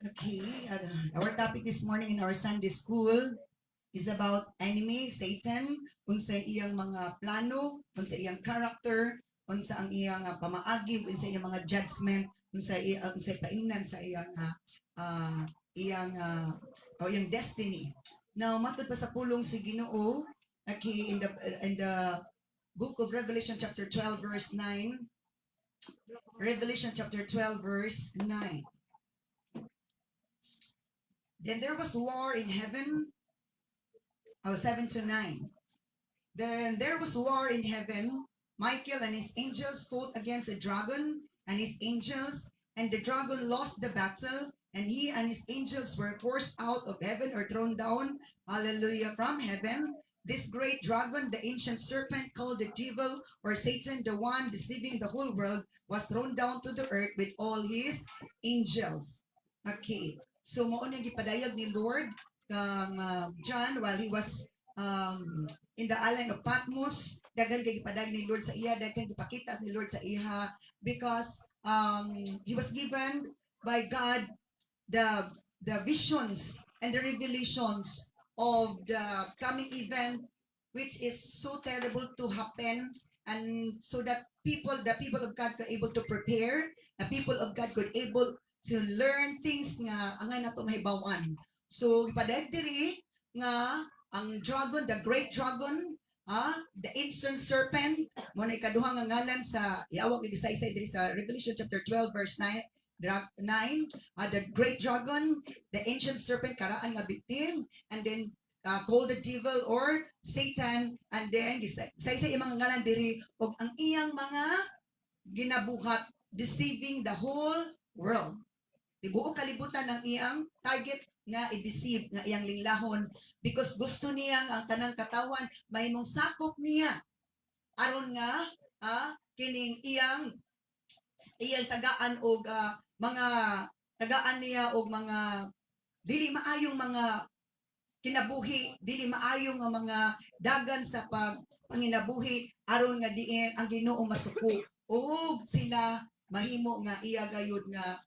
Okay, our topic this morning in our Sunday school is about enemy, Satan, unsa iyang mga plano, unsa iyang character, unsa ang iyang pamaagi, unsa iyang mga judgment, unsa painan sa iyang o iyang destiny. Now, matod pa sa pulong si Ginoo, okay, in the book of Revelation chapter 12 verse 9, Revelation chapter 12 verse 9. Then there was war in heaven. 7 to 9. Then there was war in heaven. Michael and his angels fought against the dragon and his angels, and the dragon lost the battle, and he and his angels were forced out of heaven or thrown down, hallelujah, from heaven. This great dragon, the ancient serpent called the devil or Satan, the one deceiving the whole world, was thrown down to the earth with all his angels. Okay. So mo na gipadayag ni Lord kang John while he was in the island of Patmos, daghan kay gipadag ni Lord sa iya, daghan gipakita ni Lord sa iha because he was given by God the visions and the revelations of the coming event which is so terrible to happen, and so that the people of God could able to prepare, the people of God could able to learn things nga angay nato mahibaw-an. So ipadag diri nga ang dragon, the great dragon, the ancient serpent, mo na ikaduhang nga ngalan sa iawag ni Isaysay diri sa Revelation chapter 12 verse 9, 9, the great dragon, the ancient serpent, karaan nga bitin, and then called the devil or Satan, and then isa-isa yung mga ngalan diri og ang iyang mga ginabuhat, deceiving the whole world. Tibuok kalibutan ng iyang target nga i-deceive nga iyang linglahon because gusto niya ang tanang katawan mahimong sakop niya aron nga kining iyang tagaan og mga tagaan niya og mga dili maayong mga kinabuhi, dili maayong nga mga dagan sa panginabuhi aron nga diin ang Ginoo masuko ug sila mahimo nga iya gayud nga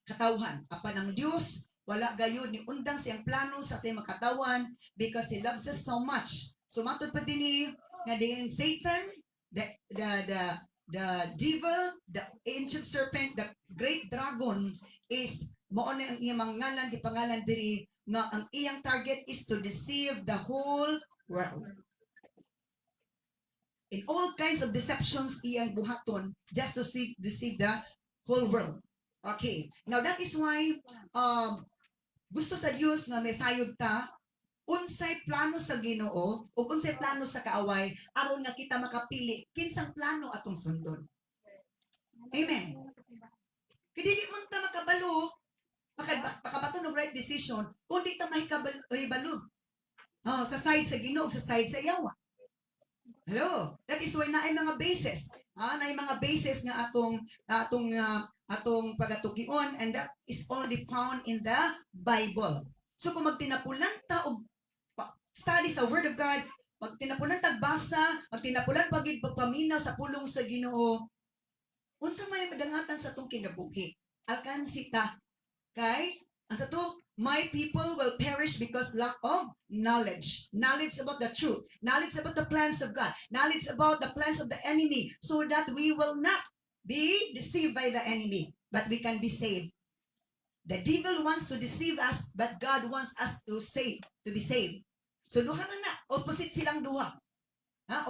katawhan. Apan ang Dios wala gayud ni undang siyang plano sa atong makatawan because He loves us so much. So matod pa dinhi nga diin Satan, the the the the devil, the ancient serpent, the great dragon is mao na ang iyang mga ngalan di pangalan diri nga ang iyang target is to deceive the whole world. In all kinds of deceptions iyang buhaton just to deceive the whole world. Okay. Now that is why gusto sa Dios nga may sayod ta unsay plano sa Ginoo o unsay plano sa kaaway aron nga kita makapili kinsang plano atong sundon. Amen. Kidili man ta makabalo makabato ng right decision kung di ta mahibalo. Sa side sa Ginoo, sa side sa yawa. Hello. That is why naay mga bases. Naay mga bases nga atong pagatugion, and that is only found in the Bible. So kung magtinapulan ta og study sa Word of God, magtinapulan tagbasa, magtinapulan pagpaminaw sa pulong sa Ginoo, unsa may madangatan sa atong kinabuhi? Alkansi ta. Kay ang kato, my people will perish because lack of knowledge. Knowledge about the truth. Knowledge about the plans of God. Knowledge about the plans of the enemy, so that we will not be deceived by the enemy, but we can be saved. The devil wants to deceive us, but God wants us to be saved. So duha na, opposite silang duha.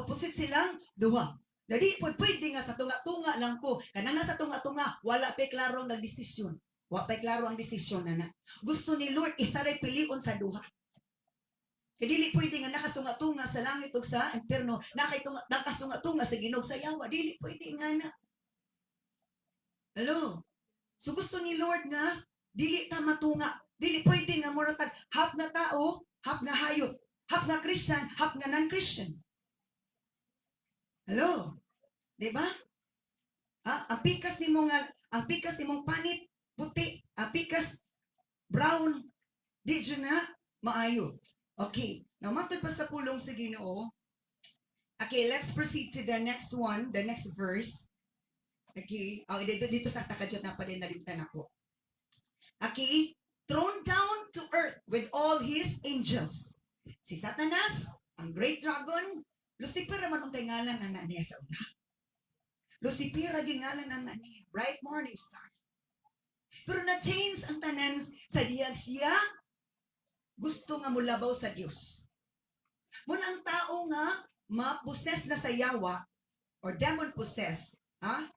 Opposite silang duha. Dadi pwede nga sa tunga-tunga lang ko. Kanang sa tunga-tunga, wala pa klarong nagdesisyon. Wa pa klaro ang desisyon na. Gusto ni Lord isaray pilion sa duha. Kaya dili pwede nga nakasunga-tunga sa langit ug sa impierno, nakasunga-tunga sa Ginoo sa yawa, dili pwede nga na. Hello. So gusto ni Lord nga dili ta matunga. Dili pwede nga mura tag half nga tao, half nga hayop, half nga Christian, half nga non-Christian. Hello. Di ba? Ang pikas nimong panit puti, pikas brown, di dyan na maayo. Okay, now matod pa sa pulong sa Ginoo. Okay, let's proceed to the next one, the next verse. Okay? Oh, dito sa takadjot na pa din nalimtan ako. Okay? Thrown down to earth with all his angels. Si Satanas, ang great dragon, Lucifer naman ang tingalan na niya sa una. Lucifer ang gingalan na niya, bright morning star. Pero na-change ang tanan sa diyag siya, gusto nga mulabaw sa Diyos. Muna ang tao nga, ma-possess na sa yawa, or demon possess,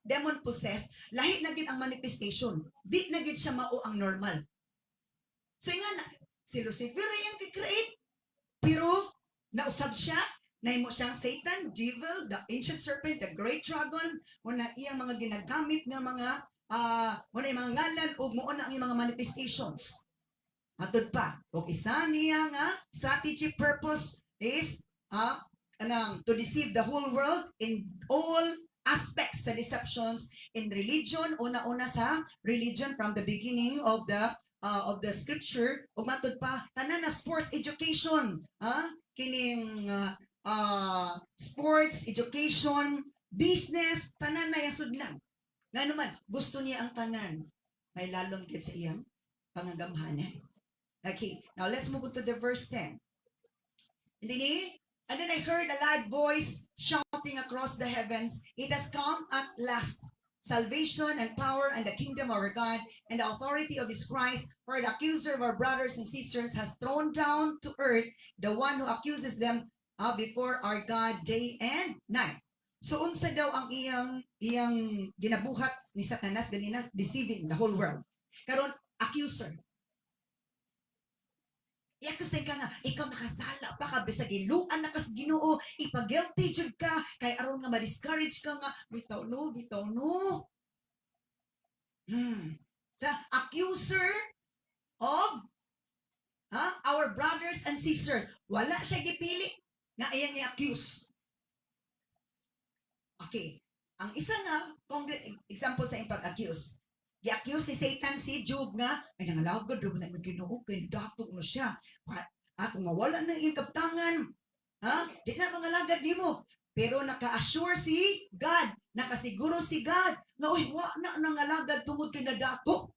demon possess, lahi na gid ang manifestation. Di na gid siya mao ang normal. So nga na, si Lucifer yung kikreate, pero nausab siya, nahimo siyang Satan, devil, the ancient serpent, the great dragon, muna iyang mga ginagamit nga mga muna yung mga ngalan o muna ang iyang mga manifestations. Atod pa, o isa niya nga strategy purpose is to deceive the whole world in all aspects sa deceptions in religion, una-una sa religion from the beginning of the scripture, ug matud pa tanan na sports education, kining sports education, business, tanan na yung sudlan. Nga naman, gusto niya ang tanan, may lalong gid sa iyang pangagamhanan. Okay, now let's move on to the verse 10. And then I heard a loud voice shouting across the heavens, "It has come at last, salvation and power and the kingdom of our God and the authority of his Christ, for the accuser of our brothers and sisters has thrown down to earth the one who accuses them before our God day and night." So unsa daw ang iyang ginabuhat ni Satanas ganina, deceiving the whole world. Karon accuser. Iyakus ka nga, ikaw nakasala pa ka, bisag iluan na kas Ginoo, ipag-guilty jud ka, kay aron nga ma-discourage ka nga, bitaw no. Sa accuser of our brothers and sisters, wala siya gipili nga iyang i-accuse. Okay, ang isa nga, example sa iyang pag-accuse, i-accuse ni Satan si Job nga, ay nangalagod doon na mag-Ginoo, kaya dato mo siya. Kung mawala na iyong kaptangan, di na mangalagad di mo. Pero naka-assure si God, nakasiguro si God, na wa na nangalagad tungod kay nadato.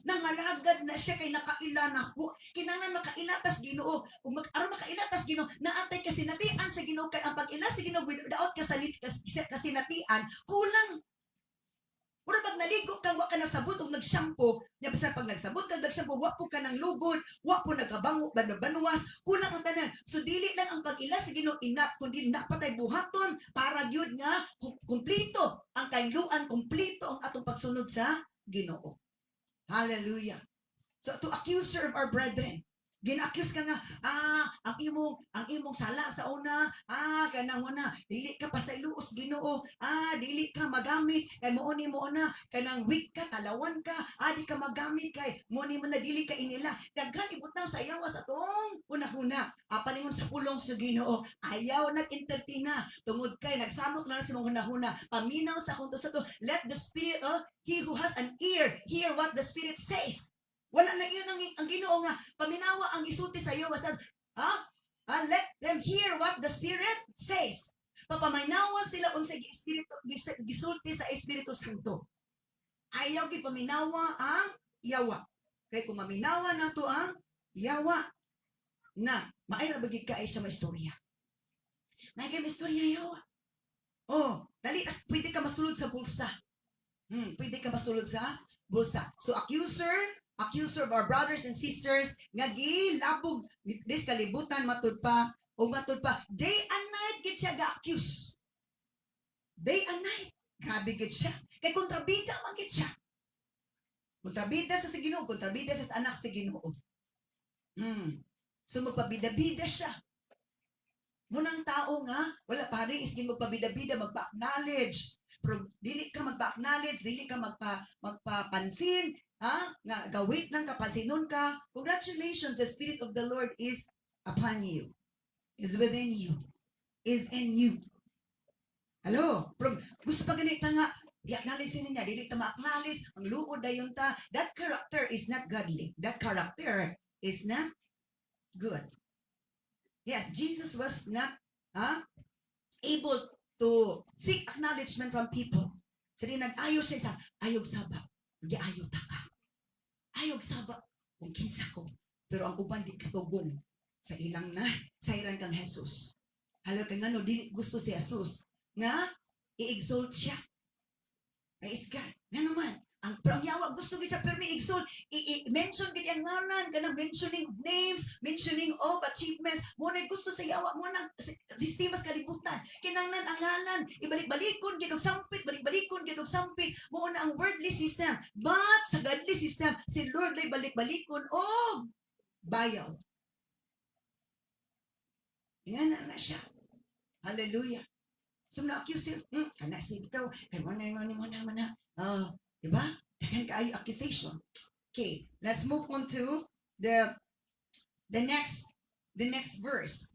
Nangalagad na siya kay nakaila na ko. Kinahanglan makailatas Ginoo. Kung aron makailatas Ginoo, naantay kasinatian sa Ginoo kay ang pag-ila sa Ginoo daot kasinatian, kulang. Mura pag naligo ka, wa ka nasabot o nag-shampoo, niya basta pag nagsabot ka, nag-shampoo, wa po ka ng lugod, wa po nagabango, banwas, kulang ang tanan. So, dili lang ang pag-ila sa Ginoo ina, kundi napatay buhaton, para yun nga, kumplito, ang kainluan, kumplito ang atong pagsunod sa Ginoo. Hallelujah. So, to accuser of our brethren, gina-accuse ka nga, ang imong sala sa una, kanang una, dili ka pa sa iluos Ginoo, dili ka magamit, kay mo na, kanang weak ka, talawan ka, di ka magamit, kay mo na dili ka inila, daghan ibutang sa yawa sa tong una-una, paningon sa pulong sa Ginoo, ayaw nag-entertain tungod kay nagsamok na sa mga una-una, paminaw sa akong sa to, let the Spirit, he who has an ear, hear what the Spirit says. Wala na yun ang Ginoo nga paminawa ang isulti sa iyo basta let them hear what the Spirit says. Papaminawa sila unsay espiritu gisulti sa Espiritu Santo. Ayaw gid paminawa ang yawa. Kay kung maminawa nato ang yawa na maayra bagid kay sa istorya. May kay istorya yawa. Dali pwede ka masulod sa bulsa. Pwede ka masulod sa bulsa. So accuser of our brothers and sisters nga gilabog dis kalibutan matud pa day and night gid siya ga-accuse. Day and night, grabe gid siya. Kay kontrabida man gid siya. Kontrabida sa Ginoo, kontrabida sa anak sa Ginoo. So magpabida-bida siya. Munang tao nga, wala pare is magpabida-bida, magpa-acknowledge. Pero dili ka magpa-acknowledge, dili ka magpapansin, nga gawit ng kapasinon ka. Congratulations, the Spirit of the Lord is upon you, is within you, is in you. Hello? Pero gusto pa ganito nga, i-acknowledge niya, dili ta ma-acknowledge, ang luod dayon ta, that character is not godly. That character is not good. Yes, Jesus was not able to seek acknowledgement from people. Sa di nag-ayo siya sa ayog saba. Giayo ta ka. Ayog saba kung kinsa ko. Pero ang uban di katugong sa ilang na sayran kang Jesus. Halo kang ano, dili gusto si Jesus nga i-exalt siya. Praise God. Nga naman, pero ang yawa gusto gid siya pero exalt, i-mention gid ang ngalan, kanang mentioning names, mentioning of achievements. Mo na gusto sa yawa mo nang sistema sa kalibutan. Kinanglan ang ngalan, ibalik-balikon gid og sampit, balik-balikon gid og sampit. Mo na ang worldly system. But sa godly system, si Lord lay balik-balikon og bayaw. Ingana na siya. Hallelujah. So na-accuse yun. Kana si ikaw. Kaya mo na. Oh, diba? Dagan kaayo accusation. Okay, let's move on to the next verse.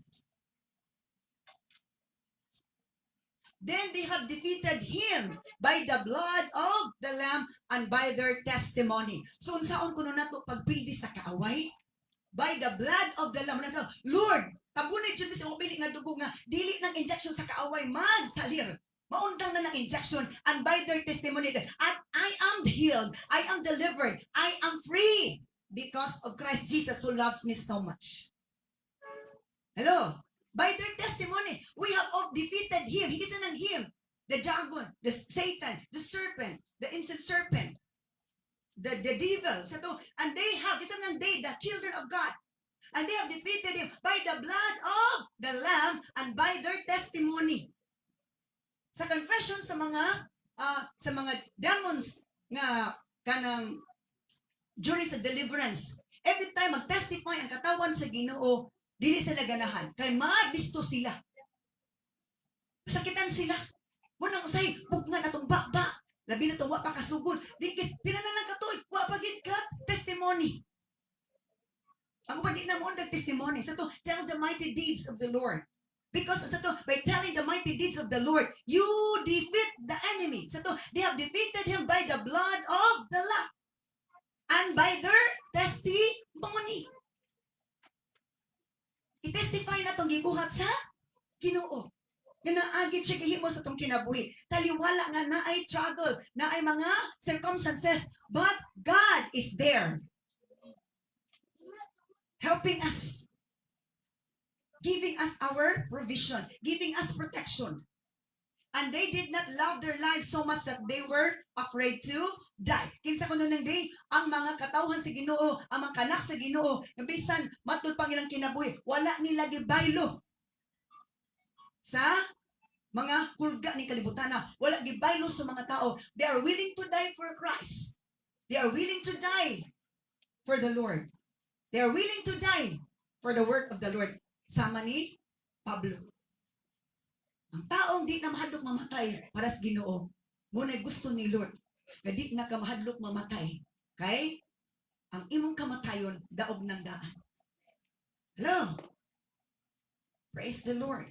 Then they have defeated him by the blood of the Lamb and by their testimony. So unsaon kuno nato pagpildi sa kaaway? By the blood of the Lamb. Lord, tabunin dyan sa pili nga dugo nga dili ng injection sa kaaway magsalir. Maundang na ng injection and by their testimony that I am healed, I am delivered, I am free because of Christ Jesus who loves me so much. Hello? By their testimony, we have all defeated him. Higit sa ng him. The dragon, the Satan, the serpent, the ancient serpent, the devil. So, and they have, it's the children of God. And they have defeated him by the blood of the Lamb and by their testimony. Sa confession sa mga demons nga kanang during sa deliverance, every time mag-testify ang katawan sa Ginoo, dili sila ganahan kay mabisto sila. Masakitan sila. Munang usay pugna atong baba. Labi na to wa pa kasugod. Dikit pila na lang katoy, wa pa gid ka testimony. Ang ba di na mo ang testimony sa to tell the mighty deeds of the Lord. Because sa to by telling the mighty deeds of the Lord, you defeat the enemy. Sa to they have defeated him by the blood of the Lamb and by their testimony. I-testify na tong gibuhat sa Ginoo. Nga naagid siya gihimo sa tong kinabuhi. Taliwala nga naay struggle, naay mga circumstances, but God is there. Helping us. Giving us our provision. Giving us protection. And they did not love their lives so much that they were afraid to die. Kinsa kuno nang day, ang mga katawhan sa Ginoo, ang mga kanak sa Ginoo, nga bisan matud pang ilang kinabuhi, wala nila gibaylo sa mga kulga ni kalibutan na wala gibaylo sa mga tao. They are willing to die for Christ. They are willing to die for the Lord. They are willing to die for the work of the Lord. Sama ni Pablo. Ang taong di na mahadlok mamatay para sa Ginoo, muna'y gusto ni Lord na di na ka mahadlok mamatay. Kay ang imong kamatayon daog ng daan. Hello? Praise the Lord.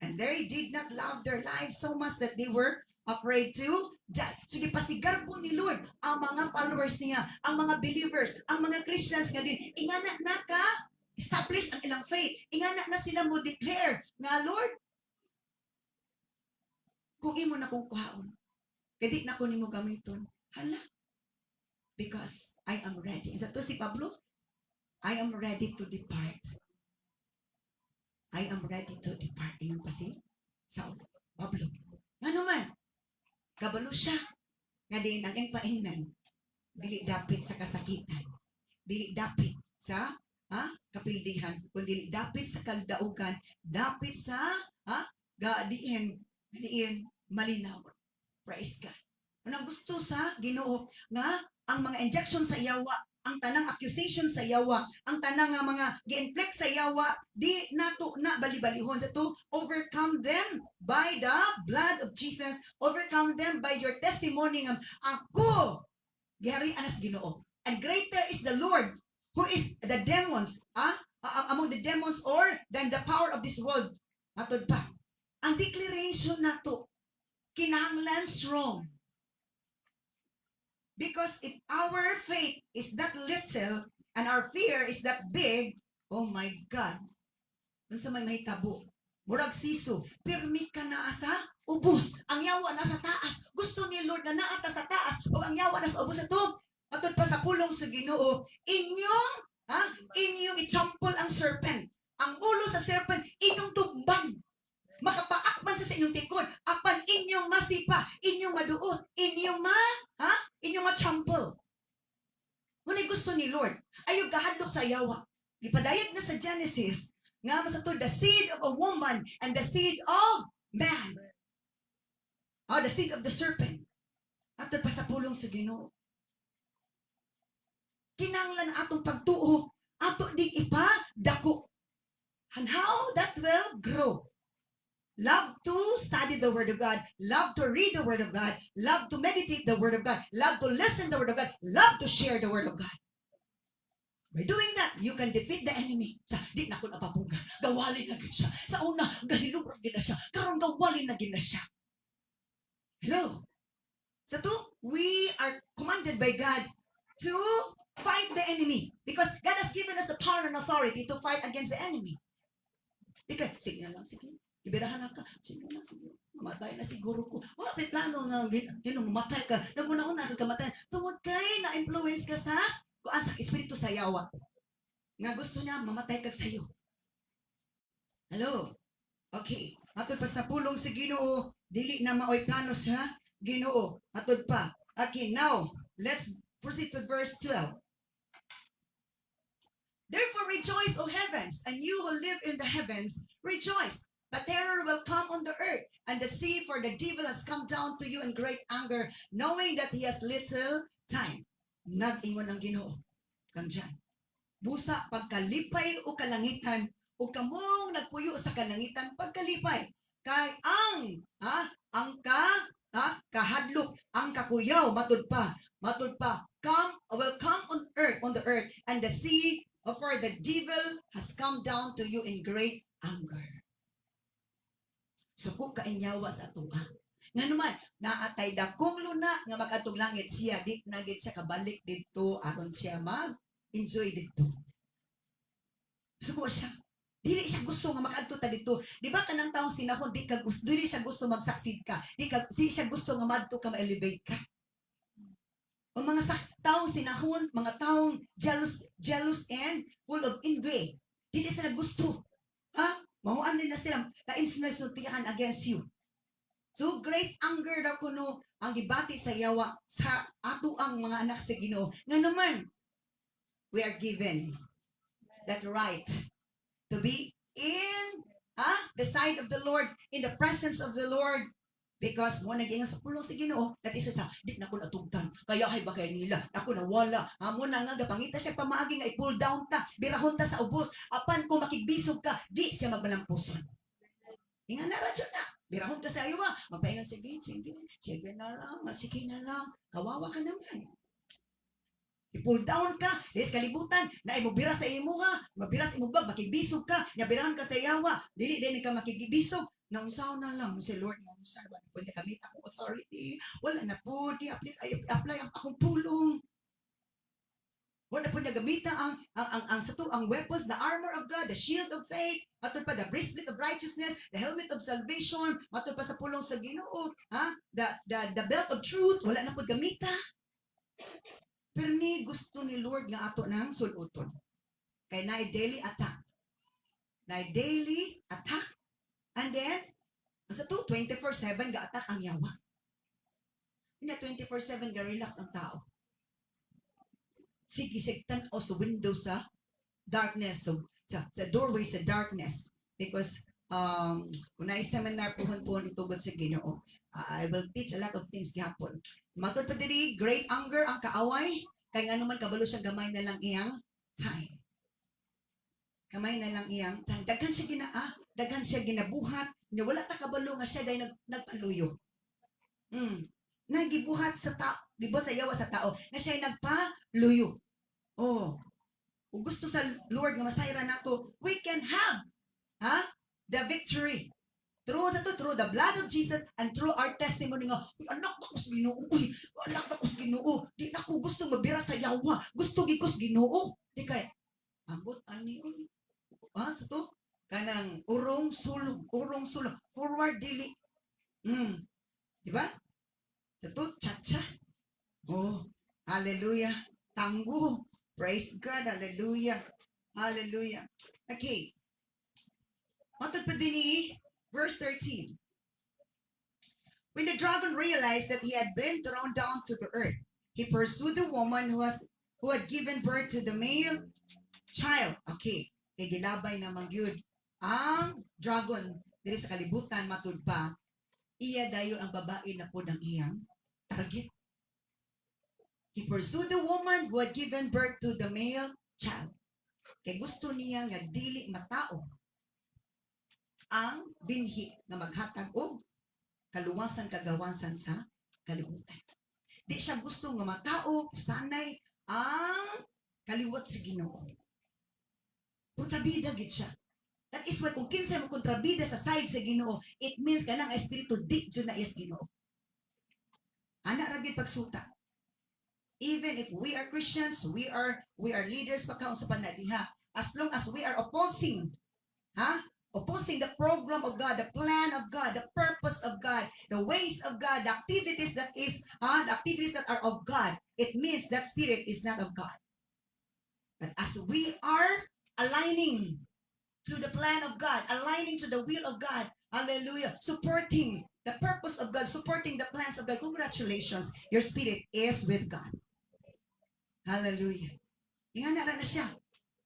And they did not love their lives so much that they were afraid to die. So gipasigar po ni Lord ang mga followers niya, ang mga believers, ang mga Christians nga din. Ingana na ka establish ang ilang faith. Ingana na sila mo declare nga Lord, kung imo na kong kuhaon, kadi na ko nimo gamiton. Hala. Because I am ready. Isa to si Pablo, I am ready to depart. I am ready to depart. Ingon pa si Saul. Pablo. Nga naman, kabalo siya. Nga din ang iyang paingnan. Dili dapit sa kasakitan. Dili dapit sa kapildihan. Kundi dapit sa kaldaugan. Dapit sa gadiin malinaw. Praise God. Anong gusto sa Ginoo nga ang mga injection sa yawa, ang tanang accusation sa yawa, ang tanang mga gi-inflict sa yawa, di nato na bali-balihon sa to overcome them by the blood of Jesus, overcome them by your testimony ng ako giharian as Ginoo. And greater is the Lord who is the demons, among the demons or than the power of this world. Matod pa. Ang declaration nato kinahanglan strong. Because if our faith is that little and our fear is that big, oh my God, kung sa may mahitabo, Murag siso, pirmi ka na sa ubos. Ang yawa na sa taas. Gusto ni Lord na naata sa taas o ang yawa na sa ubos ito. Atod pa sa pulong sa Ginoo, inyong inyong i-trample ang serpent. Ang ulo sa serpent inyong tugban. Makapaakman sa inyong tikod. Apan inyong masipa, inyong maduot, inyong inyong ma-trample. Ngunit gusto ni Lord, ayaw gahadlok sa yawa. Gipadayag na sa Genesis, nga masato, the seed of a woman and the seed of man. The seed of the serpent. Ato pa sa pulong sa Ginoo. Kinanglan atong pagtuo, ato ding ipadako. And how that will grow. Love to study the Word of God. Love to read the Word of God. Love to meditate the Word of God. Love to listen the Word of God. Love to share the Word of God. By doing that, you can defeat the enemy. Sa di na ko napapunga. Gawalin na gid siya. Sa una, gahilumrag gid na siya. Karon gawalin na gid na siya. Hello? So we are commanded by God to fight the enemy. Because God has given us the power and authority to fight against the enemy. Sige na lang, sige. Ibirahan ka. Sige na, sige. Mamatay na siguro ko. Wala, may plano nga, mamatay ka. Nagmuna-una ka matay. Tungod kay na-influence ka sa espiritu sa yawa. Nga gusto niya, mamatay ka sa'yo. Hello? Okay. Atod pa sa pulong sa Ginoo, dili na maoy plano sa Ginoo. Atod pa. Okay, now, let's proceed to verse 12. Therefore rejoice, O heavens, and you who live in the heavens, rejoice. But terror will come on the earth and the sea, for the devil has come down to you in great anger, knowing that he has little time. Nag-ingon ang Ginoo kang dyan. Busa, pagkalipay o kalangitan, o kamong nagpuyo sa kalangitan, pagkalipay, kay kahadlok, ang kakuyaw, matud pa, will come on the earth, and the sea, for the devil has come down to you in great anger. So kung kainyawa sa atuwa. Nga naman, naatay dakong luna nga mag-atog langit siya, di nagit siya kabalik dito, aron siya mag-enjoy dito. So kung siya, dili siya gusto nga mag-adto ta dito. Di ba kanang taong sinahon, dili siya gusto mag-succeed ka. Di siya gusto nga madto ka, ma-elevate ka. O mga taong sinahon, mga taong jealous and full of envy. Dili sila gusto. Mahuan din na sila na-insinultihan against you. So great anger daw kuno ang gibati sa yawa sa ato ang mga anak sa Ginoo. Nga naman, we are given that right to be in the side of the Lord, in the presence of the Lord. Because mo nag-ingon sa pulong sa Ginoo, that is sa di na ko natugtan. Kaya hay ba kay nila? Ako nawala. Amo na nga gapangita siya pamaagi nga i-pull down ta, birahon ta sa ubos. Apan ko makigbisog ka, di siya magbalampuson. Inga na radyo na. Birahon ka sa iyo magpaingon sige na lang, sige na lang. Kawawa ka naman. I-pull down ka, des kalibutan, na imubira sa imo mabira sa imo bag, makigbisog ka, nya birahan ka sa yawa, dili din ka makigbisog. Naunsaw na lang si Lord, naunsaw ba pwede kami akong authority, wala na po, apply ang akong pulong. Wala po nagamita ang weapons, the armor of God, the shield of faith, matod pa the breastplate of righteousness, the helmet of salvation, matod pa sa pulong sa Ginoo, the belt of truth, wala na po gamita. Pero ni gusto ni Lord nga ato nang suluton. Kay naay daily attack. And then, sa 24/7 ga-attack ang yawa. Hindi 24/7 ga-relax ang tao. Sigisigtan o sa window sa darkness, sa doorway sa darkness. Because, kung na-seminar puhon itugod sa Ginoo, I will teach a lot of things gihapon. Matod pa diri, great anger ang kaaway, kay nga naman kabalo siya gamay na lang iyang time. Kamay na lang iyang time. Daghan siya ginabuhat, niya wala ta kabalo nga siya dahil nagpaluyo. Nagibuhat sa tao, gibuhat sa yawa sa tao, nga siya nagpaluyo. Kung gusto sa Lord nga masayra nato, we can have the victory. Through the blood of Jesus and through our testimony nga, anak na ko sa Ginoo, anak na ko sa Ginoo, di na ko gusto mabira sa yawa, gusto gikos Ginoo. Di kay, ambot ani, sa to, kanang urong sulong, forward dili. Di ba? Ito, cha-cha. Oh, hallelujah. Tanggo. Praise God. Hallelujah. Hallelujah. Okay. Matod pa din ni verse 13. When the dragon realized that he had been thrown down to the earth, he pursued the woman who had given birth to the male child. Okay. Kay gilabay naman yun. Ang dragon, diri sa kalibutan, matud pa, iya dayo ang babae na po ng iyang target. He pursued the woman who had given birth to the male child. Kay gusto niya nga dili matao ang binhi nga maghatag og kaluwasan kagawasan sa kalibutan. Di siya gusto nga matao, sanay ang kaliwat sa Ginoo. Kontrabida gid siya. That is why kung kinsa mo kontrabida sa side sa Ginoo, it means kanang espiritu di jud na is Ginoo. Ana ra gid pagsuta. Even if we are Christians, we are leaders pagkaon sa panadiha. As long as we are opposing the program of God, the plan of God, the purpose of God, the ways of God, the activities that are of God, it means that spirit is not of God. But as we are aligning to the plan of God, aligning to the will of God, hallelujah, supporting the purpose of God, supporting the plans of God, congratulations, your spirit is with God. Hallelujah. Inga na siya.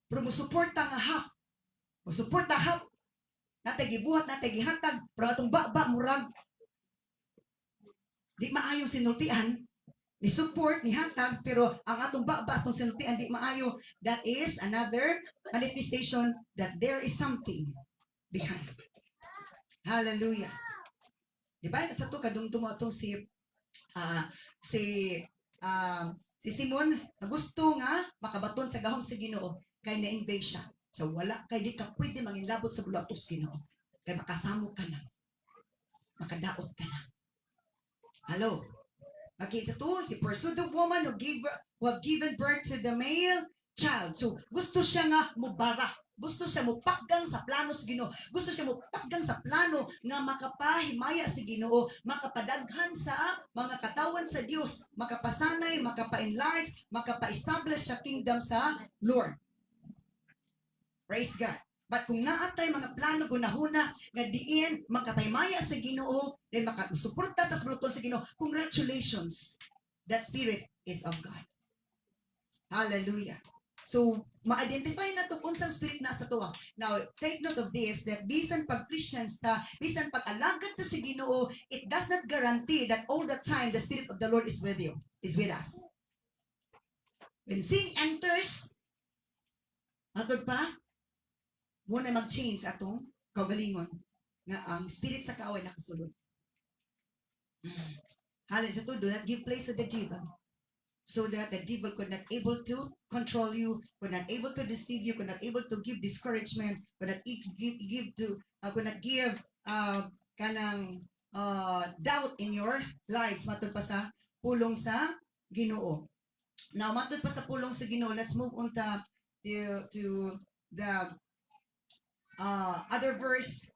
Pero musuporta nga half. Musuporta half. Natay gibuhat, natay gihatag. Pero atong baba murag. Di maayong sinultian. Ni support, ni hatag. Pero ang atong baba, atong sinultian, di maayo. That is another manifestation that there is something behind. Hallelujah. Di ba? Sa to, kadungtong atong si Simon, gusto nga makabaton sa gahom sa Ginoo kay na-invade siya. So wala kay di ka pwede manginlabot sa bulatos Ginoo. Kay makasamo ka lang. Makadaot ka lang. Hello. Okay, so to, he pursued the woman who had given birth to the male child. So gusto siya nga mubara. Gusto siya mupakgang sa plano sa Ginoo. Gusto siya mupakgang sa plano nga makapahimaya sa Ginoo, makapadaghan sa mga katawan sa Dios, makapasanay, makapa-enlarge, makapa-establish sa kingdom sa Lord. Praise God. But kung naatay mga plano gunahuna nga diin makapahimaya sa Ginoo, then makasuporta tas buluton sa Ginoo, congratulations. That spirit is of God. Hallelujah. So, ma-identify na ito unsang spirit na sa tuwa. Now, take note of this, that bisan pag Christians ta, bisan pag alagad ta sa Ginoo, it does not guarantee that all the time the Spirit of the Lord is with you, is with us. When sin enters, matod pa, muna mag-change atong kaugalingon nga ang spirit sa kaaway nakasulod. Hallelujah. So, do not give place to the devil. So that the devil could not able to control you, could not able to deceive you, could not able to give discouragement, could not give kanang doubt in your lives. Matod pa sa pulong sa Ginoo. Now, matod pa sa pulong sa Ginoo, let's move on to the other verse.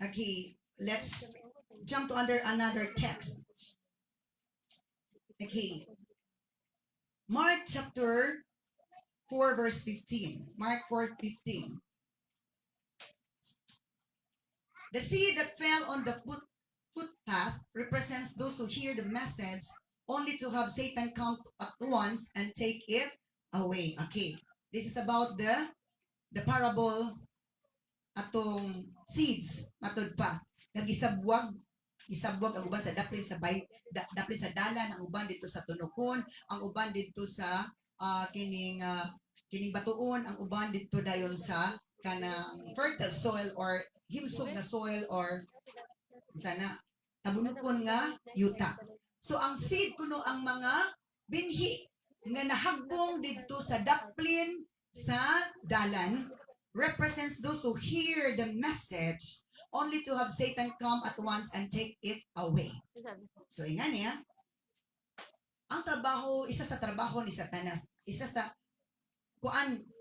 Okay, let's jump to another text. Okay. Mark chapter 4 verse 15. Mark 4:15. The seed that fell on the footpath represents those who hear the message only to have Satan come at once and take it away. Okay. This is about the parable atong seeds matod pa. Nagisabwag ang uban sa daplin sa dalan, ang uban dito sa tunokon, ang uban dito sa kining batuon, ang uban dito dayon sa kanang fertile soil or himsog na soil or sana tabunukon nga yuta. So ang seed kuno ang mga binhi nga nahagbong dito sa daplin sa dalan represents those who hear the message only to have Satan come at once and take it away. So, ingan niya, isa sa trabaho ni Satanas, isa sa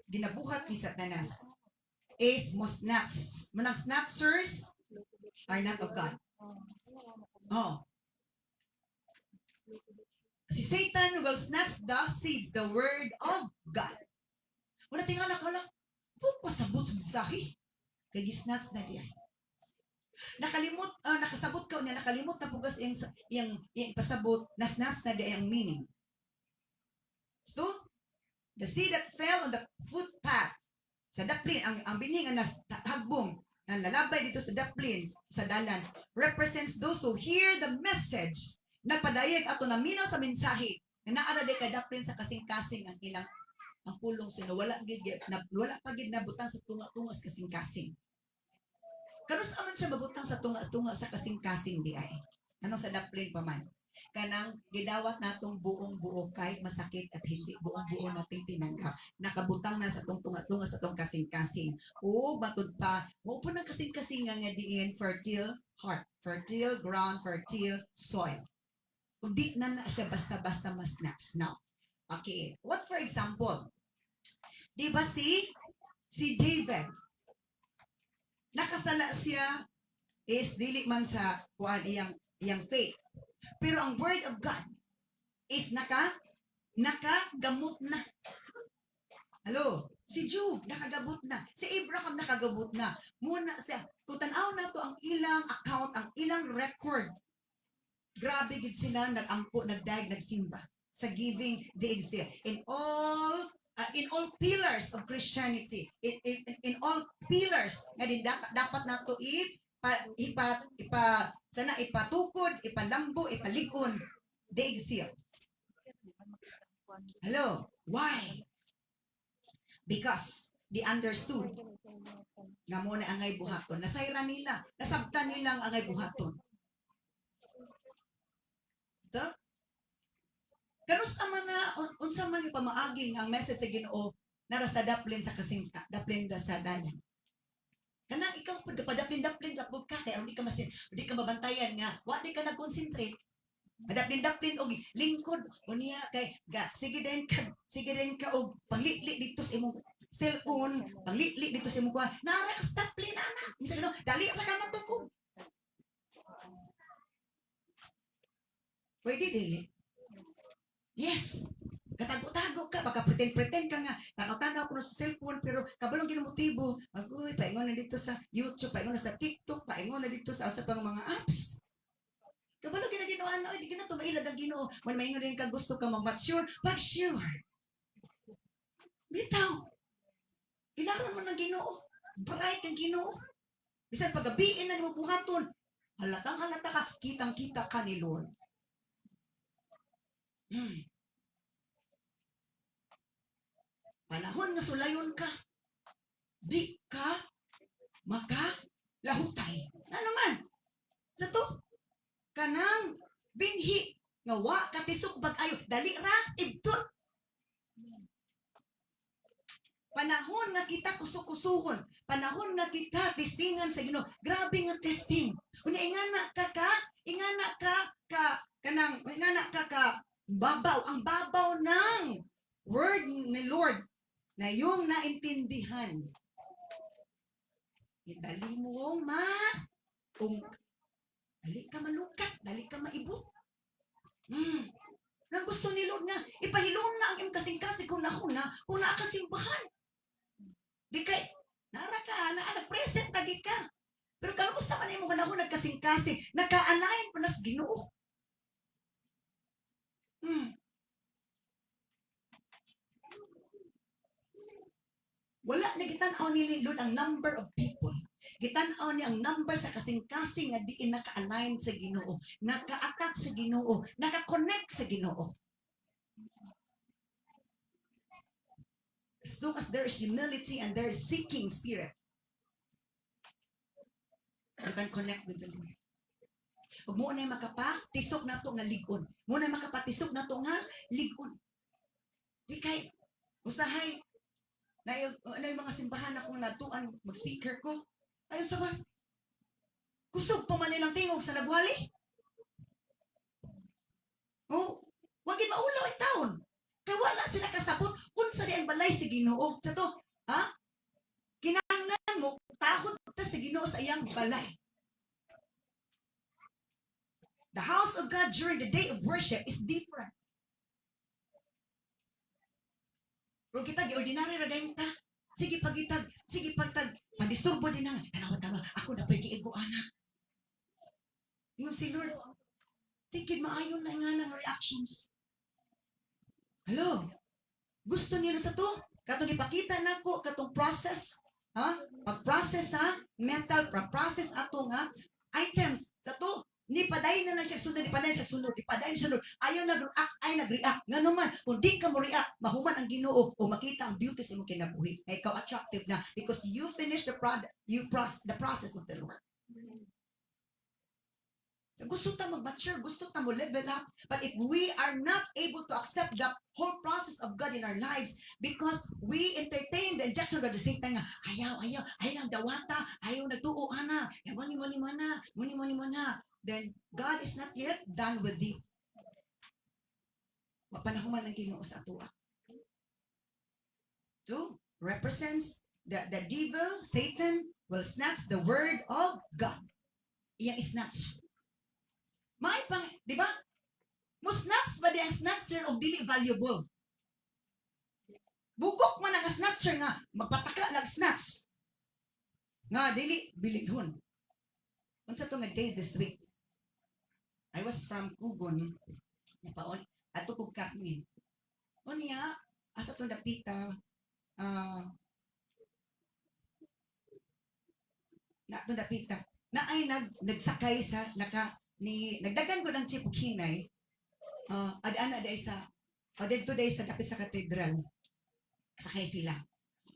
ginabuhat ni Satanas, is musnats. Manang snatchers are not of God. Oh. Si Satan will snatch the seeds, the word of God. Wala tingala ka lang, pasabot sa mensahe. Kaya gisnatch na diyan. Nakasabot ka niya, nakalimot na pugas yung pasabot, na snatch na diyan ang meaning. So, the seed that fell on the footpath, sa daplin, ang bining ang hagbong, ang lalabay dito sa daplin, sa dalan, represents those who hear the message, nagpadayag ato na minaw sa mensahe, na naara de kay daplin sa kasing-kasing ang pulong sino, wala pa gid nabutang sa tunga-tunga sa kasing-kasing. Kanus naman siya mabutang sa tunga-tunga sa kasing-kasing di ay. Ano sa daplin pa man? Kanang gidawat natong buong-buo kahit masakit at hindi buong-buo nating tinanggap. Nakabutang na sa tong tunga-tunga sa tong kasing-kasing. O batud pa, mo po ng kasing-kasing nga diin fertile heart, fertile ground, fertile soil. Kung di na siya basta-basta masnatch. Now, okay, what for example? Di ba si David, nakasala siya is dili man sa kuan iyang faith. Pero ang word of God is nakagamot na. Hello? Si Job, nakagamot na. Si Abraham, nakagamot na. Muna siya, tutanaw na to ang ilang account, ang ilang record. Grabe gid sila, nagampo, nagdaig, nagsimba sa giving the exist. In all pillars of Christianity, in all pillars, nga dapat nato ipatukod, ipalambo, ipalikon, the exist. Hello? Why? Because they understood nga mo na angay buhaton. Nasayra nila, nasabtan nila ang angay buhaton. Ito? Kanusta man na, unsa man yung pamaaging ang message sa Ginoo nara sa daplin sa kasingka, daplin da sa dalan. Kanang ikaw pud padaplin-daplin rapod ka kay hindi ka mabantayan nga wa di ka nag-concentrate. Padaplin-daplin og lingkod unya kay sige din ka og panglitli dito sa imong cellphone, panglitli dito sa imong kuha. Nara ka daplin ana. Bisa no, dali ra ka matukog. Pwede dili. Yes. Katago-tago ka, baka pretend ka nga, tanaw-tanaw ko sa cellphone, pero kabalong ginamotibo, agoy, paingon na dito sa YouTube, paingon na sa TikTok, paingon na dito sa pang mga apps. Kabalong ginaginoan na, hindi ginato, mailad ang ginoo, when maingon rin ka gusto ka mag-mature, mag-sure. Bitaw. Ilaran mo ng ginoo, bright ang ginoo. Bisan pagabiin na mo buhaton, halata ka, kitang-kita ka ni Lord. Panahon nga sulayon ka, di ka makalahutay. Ano man? Sa to, kanang binhi nga wa katisok bag-ayo, dali ra, ibton. Panahon nga kita kusuk-kusuhon, panahon nga kita testingan sa Ginoo. Grabe nga testing. Unya ingana ka babaw, ang babaw ng word ni Lord na yung naintindihan. Dali mo dali ka malukat, dali ka maibot. Nang gusto ni Lord nga, ipahilom na ang kasing-kasing kung nakasimbahan. Di kay, nag-present lagi ka. Pero kalusta man yung mga nahon nagkasing-kasing, naka-align pa nas Ginoo. Wala na gitanaw ni Lord ang number of people. Gitanaw niya ang number sa kasing-kasing nga diin naka-align sa Ginoo, naka-attach sa Ginoo, naka-connect sa Ginoo. As long as there is humility and there is seeking spirit, you can connect with the Lord. Ug mo na makapatisok nato nga ligon. Mo na makapatisok nato nga ligon. Di kay usahay na yung mga simbahan akong natuan mag-speaker ko. Ayun sa man. Kusog pa man nilang tingog sa nagwali. Oh, wagin maulaw ay taon. Kaya wala sila kasabot unsa di ang balay sa Ginoo. Sa to, kinahanglan Kailangan mo, tahod ta sa Ginoo sa iyang balay. The house of God during the day of worship is different. Pero kita, ordinary ra dayon ta. Sige pagitag, sige pagtag. Pandisturbo din na. Tanawa-tanawa, ako na pa'y kiigo, anak. Yung si Lord, tingkid maayon na nga ng reactions. Hello? Gusto niyo sa to? Katong ipakita na ko, katong process, ha? Pag-process, ha? Mental, pag-process ato nga, items, sa to, ni paday na lang siya sunod, ni paday siya sunod, ni paday siya sunod. Ayaw nag-react, ay nag-react. Nga naman, kung di ka mo react, mahuman ang Ginoo o makita ang beauty sa imong kinabuhi. Ay ikaw attractive na because you finish the product, the process of the Lord. Gusto ta mag-mature, gusto ta mo level up. But if we are not able to accept the whole process of God in our lives because we entertain the injection of the Satan nga, ayaw ang dawata, ayaw nagtuo, ana, muni, then God is not yet done with you. Mapanahuman ng Ginoo sa atua. Two, represents the devil, Satan, will snatch the word of God. Iyang snatch. May pang, di ba? Mo-snatch ba di ang snatcher o dili valuable? Bugok man ang snatcher nga, magpataka nag-snatch. Nga, dili, bilighon. Unsa to nga day this week? I was from Kugon. Napaon, ato kong katmin. O niya, asa to napita, na to napita, na ay nagsakay sa, nagdagan ko ng chipog hinay, adaan day sa, dito day sa dapit sa katedral, sakay sila.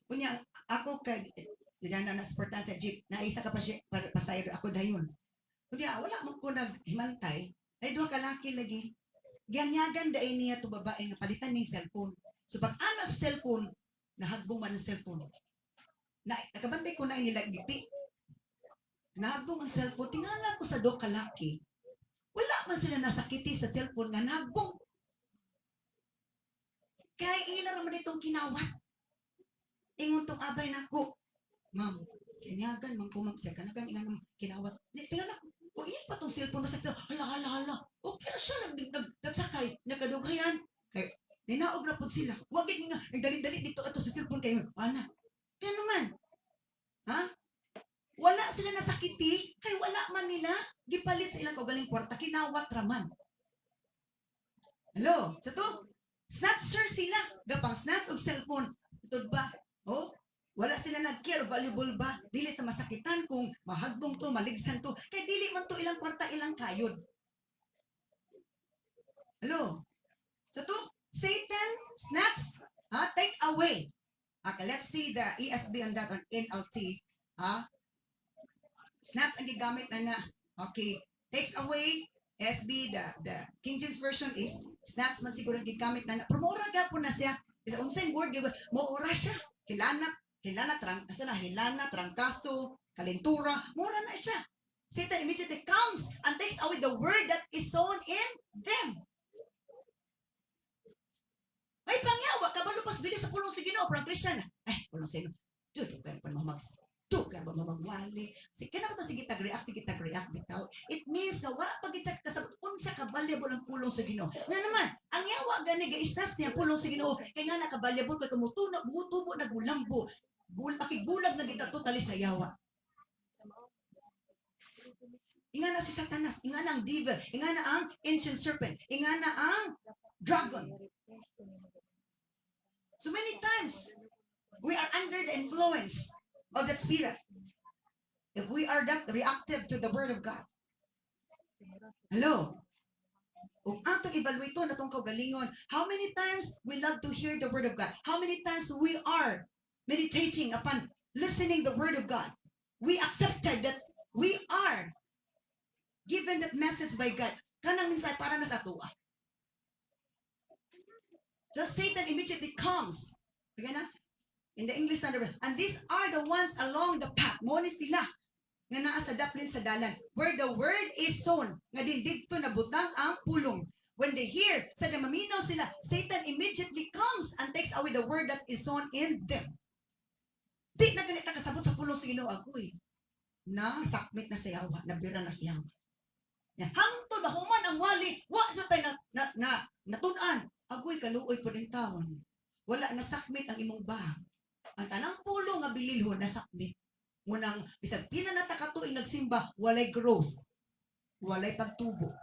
Kunya, ako kay, na sportan sa jeep, na isa ka pasayro, ako dayon. Kunya, wala mo ko naghimantay, ay duha ka laki lagi, ganyagan day niya to babae nga palitan ng cellphone. So pag ana sa cellphone, nahagbong man ang cellphone. Nakabantay ko na inilagiti. Nahagbong ang cellphone, tingala ko sa do ka laki. Wala man sila nasakiti sa cellphone nga nagbong. Kaya ilan naman itong kinawat. Ingon tong abay na ko. Ma'am, kinyagan, mangkumam siya. Kanagan ingan kinawat. Tingala ko, o iya pa itong cellphone. Masakit, hala. Okay na siya, nagsakay, nagkadughayan. Kaya, ninaog na po sila. Wagit nga, nagdali-dali dito ato sa cellphone kayo. Ana, kaya naman. Ha? Wala sila nasakiti, kay wala man nila, gipalit sa ilang kaugaling kwarta, kinawat raman. Hello? Sa to? Snatcher sila, gapang snatch og cellphone. Ito ba? Oh? Wala sila nag-care, valuable ba? Dili sa masakitan kung mahagbong to, maligsan to. Kay dili man to ilang kwarta, ilang kayod. Hello? Sa to? Satan, snatch, take away. Okay, let's see the ESB on that on NLT. Snatch ang gigamit na. Okay. Takes away. SB, the King James Version is snatch man siguro ang gigamit na. Pero maura gapon na siya. Isa unsay word maura siya. Hilana, trangkaso, kalentura. Maura na siya. Satan immediately comes and takes away the word that is sown in them. May pangyawa, kabalo pas bilis sa pulong sa Ginoo, parang Christian. Pulong sa Ginoo. Dudo ka pa mamags. Ka ba mamagwali? Sige na ba ito? Sige tag-react bitaw. It means na wala pag-itsak kasabot unsa ka valuable ang pulong sa Ginoo. Nga naman, ang yawa gani ga-istas niya pulong sa Ginoo kay nga naka-valuable kay kumutuno, butubo na gulambo. Pakigulag na kita totally sa yawa. Inga na si Satanas, inga na ang devil, inga na ang ancient serpent, inga na ang dragon. So many times, we are under the influence of that spirit. If we are that reactive to the word of God. Hello? Kung atong evaluate na itong kaugalingon, how many times we love to hear the word of God? How many times we are meditating upon listening the word of God? We accepted that we are given that message by God. Kanang minsay para na sa tuwa. Just Satan immediately comes. Okay na? In the English Standard, and these are the ones along the path. Mo ni sila nga naa sa daplin sa dalan where the word is sown. Nga din dito nabutang ang pulong. When they hear, sa maminaw sila, Satan immediately comes and takes away the word that is sown in them. Di na ganit kasabot sa pulong pulong sa Ginoo agoy. Na sakmit na sa yawa, nabira na siya. Hangtod na human ang wali, wa sa tay natunan. Agoy kaluoy po din taon. Wala nasakmit ang imong bag. Ang tanang pulo nga bililhon nasakmit. Munang bisag pila na takatuig nagsimba, walay growth. Walay pagtubo.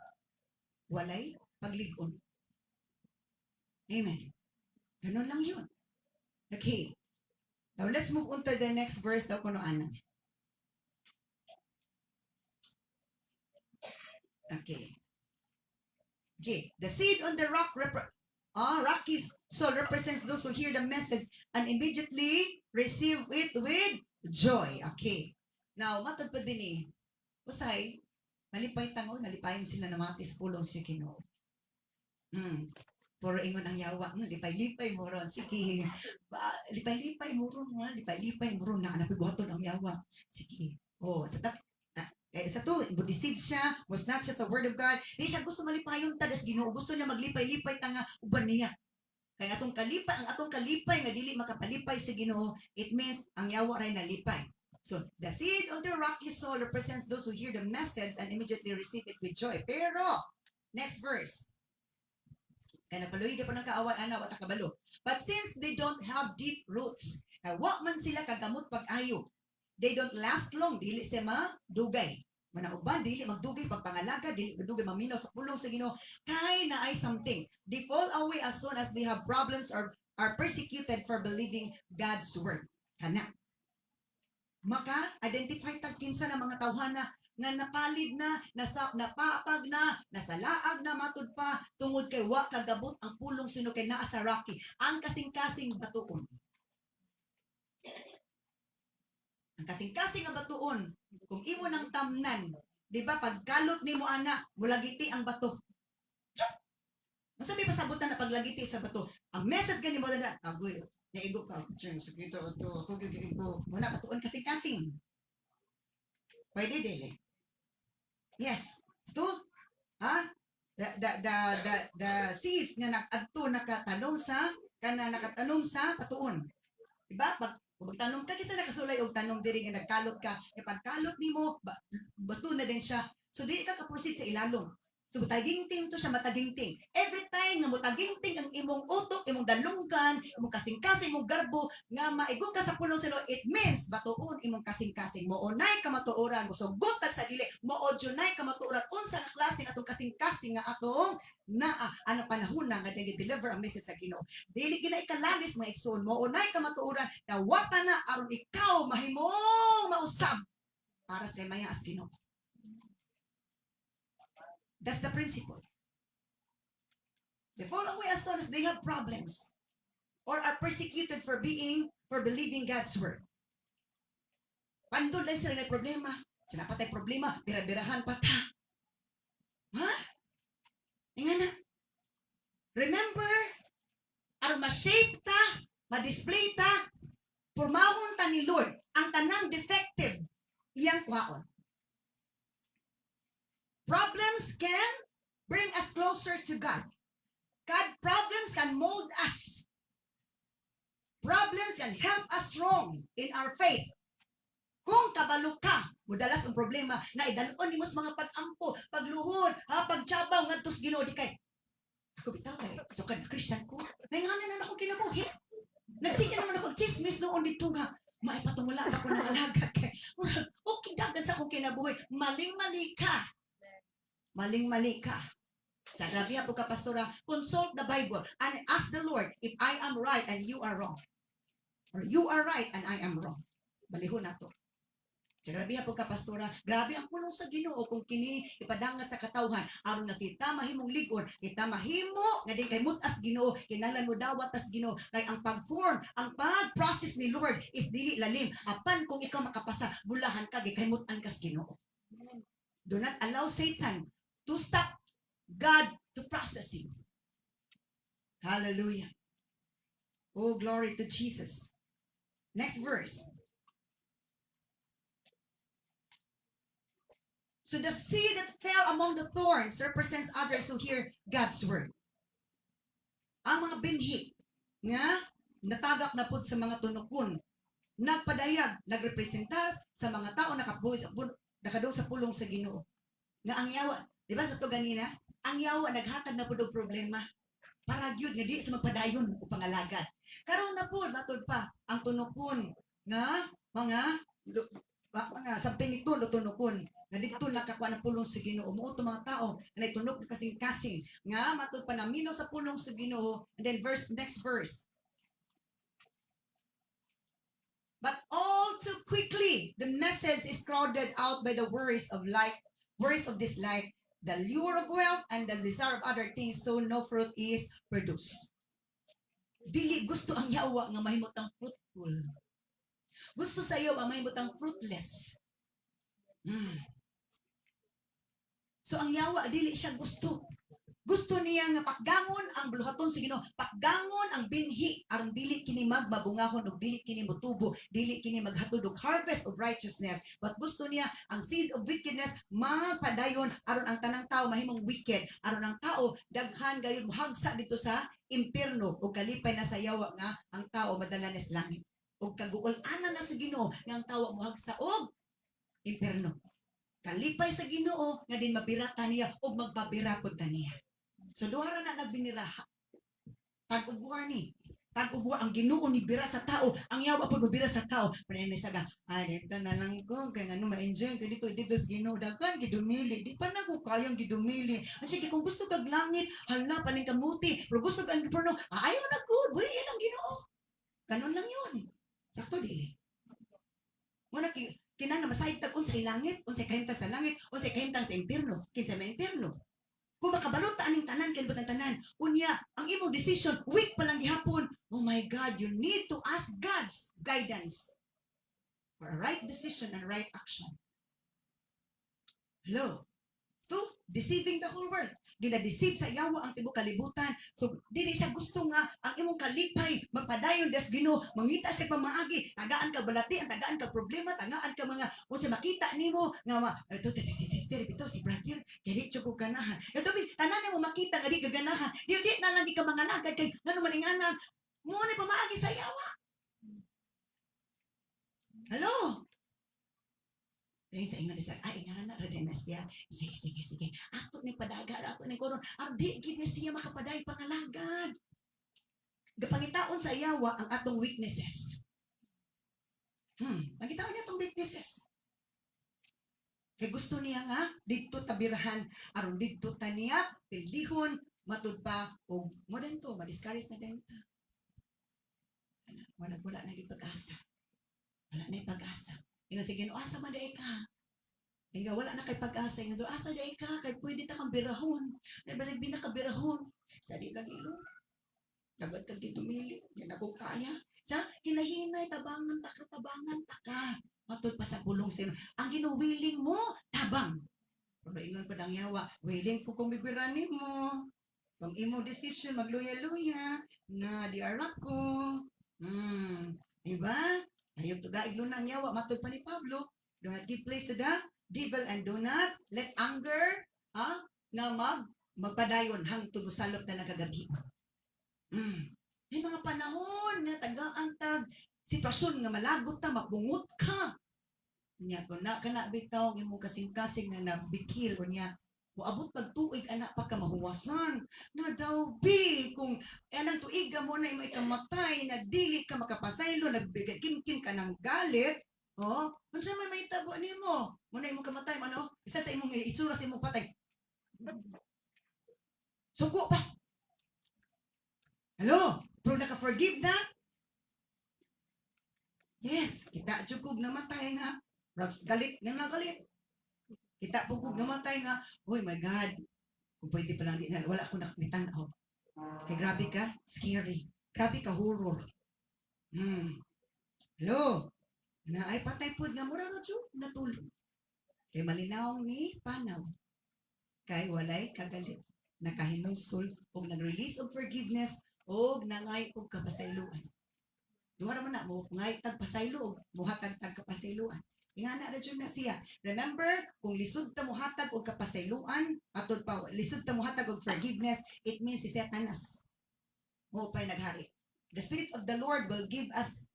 Walay pagligon. Amen. Ganon lang yun. Okay. Now let's move on to the next verse daw kuno ana. Okay. Okay. The seed on the rocky soil represents those who hear the message and immediately receive it with joy. Okay. Now, matod pa din eh. Usay, nalipay tango, nalipayan sila na matis pulong si Ginoo. Puro ingon ang yawa. Lipay-lipay mo ron. Sige. Lipay-lipay mo ron. Lipay-lipay mo ron. Naanapibuhaton ang yawa. Sige. Oh, sa to, deceive siya, was not just the word of God. Di siya gusto malipayon ta, das Ginoo. Gusto niya maglipay-lipay ta nga uban niya. Kaya ang atong kalipay nga dili makapalipay sa Ginoo, it means ang yawa ray nalipay. So, the seed of the rocky soil represents those who hear the message and immediately receive it with joy. Pero, next verse. Kaya napaluhig po ng kaaway, ana, wata kabalo. But since they don't have deep roots, wa man sila kagamot pag-ayo, they don't last long, dili siya madugay. Manang uban, dili magdugay pagpangalaga, dili magdugay maminaw sa pulong sa Ginoo. Kay na ay something. They fall away as soon as they have problems or are persecuted for believing God's word. Kana. Maka-identify tag kinsa na mga tawhana nga napalid na, napapag na, nasalaag na matud pa, tungod kay wa kagabot ang pulong sino kay naa sa rocky. Ang kasing-kasing batuon. Ang kasing-kasing nga batuon, kung imo nang tamnan, di ba, pagkalot ni mo ana, mulagiti ang bato. Masabi pa sabutan na paglagiti sa bato. Ang message gani mo na, agoy, naigo ka, sakito, ako gigigo, muna batuon kasing-kasing. Pwede dili. Yes. Ito, the seeds nga nakatanong sa batuon. Diba? Kung magtanong ka, kasi nakasulay o tanong diri nga nagkalot ka, pagkalot ni mo, bato na din siya. So, di ka kaproceed sa ilalong. So, matagingting to siya, matagingting. Every time nga matagingting ang imong utok, imong dalunggan, imong kasing-kasing, imong garbo, nga maigong ka sa pulong sino, it means, batuon imong kasing-kasing. Moonay ka matuoran, musugot sa dili, moodjunay ka matuoran, unsa nga klase nga atong kasing-kasing nga atong ano panahon na nga deliver ang message sa Ginoo. Dili ginay kalalis mga igsoon, moonay ka matuoran, dawata na aron ikaw mahimong mausab para sa maya as Ginoo. That's the principle. They fall away as soon as they have problems or are persecuted for believing God's word. Pandol lang sila na problema. Sila patay problema, bira-birahan pa ta. Ha? Nga na. Remember, aron ma-shape ta, ma-display ta, purmahon ta ni Lord, ang tanang defective, iyang kuhaon. Problems can bring us closer to God. Problems can mold us. Problems can help us strong in our faith. Kung kabalo ka, mudalas ang problema na idalon ni mo sa mga pag-ampo, pagluhod, pagtsabaw, ngadtos Ginoo di kay. Ako bitaw kay, so kan Christian ko. Nainganan na akong kinabuhi. Nagsige naman ako chismis noon dito nga. Maipatungula ako ng alagad kay. Okay, dagan sa akong kinabuhi. Maling-mali ka. Maling-mali ka. Sa grabe po ka, pastora, consult the Bible and ask the Lord if I am right and you are wrong. Or you are right and I am wrong. Balihon na to. Sa grabe po ka, pastora, grabe ang pulong sa Ginoo kung kini ipadangat sa katawhan. Aron na kita mahimong ligon, kita mahimo, nga din kay mutas Ginoo, kinalan mo dawat as Ginoo. Kay ang pag-form, ang pag-process ni Lord is dili lalim. Apan kung ikaw makapasa, bulahan ka, kay mutan kas Ginoo. Do not allow Satan to stop God to process you. Hallelujah. Oh, glory to Jesus. Next verse. So the seed that fell among the thorns represents others who hear God's word. Ang mga binhi nga natagak na pud sa mga tunukon nagpadayag, nagrepresentar sa mga tao nakadung sa pulong sa Ginoo. Nga ang yawa, di ba sa to ganina, ang yawa naghatag na pud og problema para gyud nga di sa magpadayon o pangalagad. Karon na pud matod pa ang tunokon nga mga sampinito o tunokon nga dito nakakuha ng pulong sa Ginoo. Mao to mga tao na itunok na kasing-kasing nga matod pa namino sa pulong sa Ginoo. And then next verse. But all too quickly, the message is crowded out by the worries of this life, the lure of wealth, and the desire of other things, so no fruit is produced. Dili gusto ang yawa nga mahimutang fruitful. Gusto sa iyo ang mahimutang fruitless. So ang yawa dili siya gusto. Gusto niya nga pakgangon ang buluhaton sa Ginoo, pakgangon ang binhi aron dili kini magbabungahon ug dili kini motubo, dili kini maghatod og harvest of righteousness. But gusto niya ang seed of wickedness magpadayon aron ang tanang tao mahimong wicked, aron ang tao daghan gayud mohagsa dito sa impierno ug kalipay na sa yawa nga ang tao madala sa langit. Ug kaguol-anan na sa Ginoo nga ang tao mohagsa og impierno. Kalipay sa Ginoo nga din mabirata niya ug magpabirapod ta niya. So duha na nagbiniraha. Tag-ugwar ni. Tag-ugwar ang Ginoo ni bira sa tao, ang yawa pud mabira sa tao. Pero ni saga, dito na lang ko kay ngano ma-enjoy kay dito sa Ginoo daghan gidumili. Di pa na ko kayang gidumili. Sige kung gusto kag langit, hala paning kamuti. Pero gusto kag porno, ayaw na ko, buhi ang Ginoo. Kanon lang yun. Sakto dili. Muna kinang masayig tag unsay langit, unsay kahimtang sa langit, unsay kahimtang sa impierno, kinsa may impierno. Kung makabalot ta aning tanan kay butang tanan, unya ang imong decision weak pa lang gihapon. Oh my God, you need to ask God's guidance for a right decision and right action. Hello. To deceiving the whole world. Gina-deceive sa yawa ang tibok kalibutan. So, dili siya gusto nga ang imong kalipay, magpadayon des Ginoo, mangita siya pamaagi, tagaan ka balati, ang tagaan ka problema, tagaan ka mga, o sa makita nimo nga, ito, si sister, ito, si brother, kaya di ko ganahan. Ito, tanan mo makita nga di ka ganahan. Di na lang di ka mga lagad, kay gano'n maninganan, muna pamaagi sa yawa. Hello? Dahil sa ingon siya, ingana rin na siya. Sige. Ato ni padaga, ato ni koron. Di gini siya makapaday pangalagad. Gapangitaon sa yawa ang atong weaknesses. Pangitaon niya atong weaknesses. Kaya gusto niya nga, dito tabirahan, aron dito ta niya, pildihon, matud pa, o mo din to, ma-discourage na din ta. Wala na yung pag-asa. Wala na yung pag-asa. Inga sige, asa man dahi ka. Inga wala na kay pag-asa. Inga asa dahi ka, kay pwede ta kang birahon. Nabalik binakabirahon. Sa di lang ilo. Nagad kag dumili. Yan ako kaya. Sa kinahinay, tabangan ta ka. Matod pa sa pulong sino. Ang ginuwiling mo, tabang. Pero ingon pa ng yawa, willing ko kung bibirani mo. Kung imo decision, magluya-luya. Na di arak ko. Diba? Ayun to gaiglo na ang yawa, matod pa ni Pablo, do not give place to the devil and do not let anger, nga magpadayon hangtod usalop na lang kagabi. May mga panahon nga tagaan tag sitwasyon nga malagot ta, mabungot ka. Nya ko na kana bitaw imong kasing-kasing na nabikil unya Moabot pag tuig anak pa ka mahuwasan. Na daw bi kung anang tuiga mo na imo ikamatay na dili ka makapasaylo nagbigay kim ka ng galit. Oh, unsa may mahitabo nimo? Mo na imo kamatay ano? Isa sa imong itsura sa imong patay. Sugo pa. Hello, pero naka-forgive na? Yes, kita jugog namatay nga. Galit nga galit. Kita pugog namatay nga, oh my God, kung pwede pa lang din, wala akong nakitanaw. Kaya grabe ka, scary. Grabe ka, horror. Hello? Na ay patay po nga mura na siya, natulog. Kaya malinaw ni Panaw. Kaya walay kagalit. Nakahinungsol, o nag-release of forgiveness, o nangay og kapasayloan. Duha naman na, mo ngay tagpasaylo, muhatag kapasayloan. Ingana na dyan na siya. Remember, kung lisod ta mo hatag og kapasayloan, atod pa, lisod ta mo hatag og forgiveness, it means si Satanas. Mo pa'y naghari. The Spirit of the Lord will give us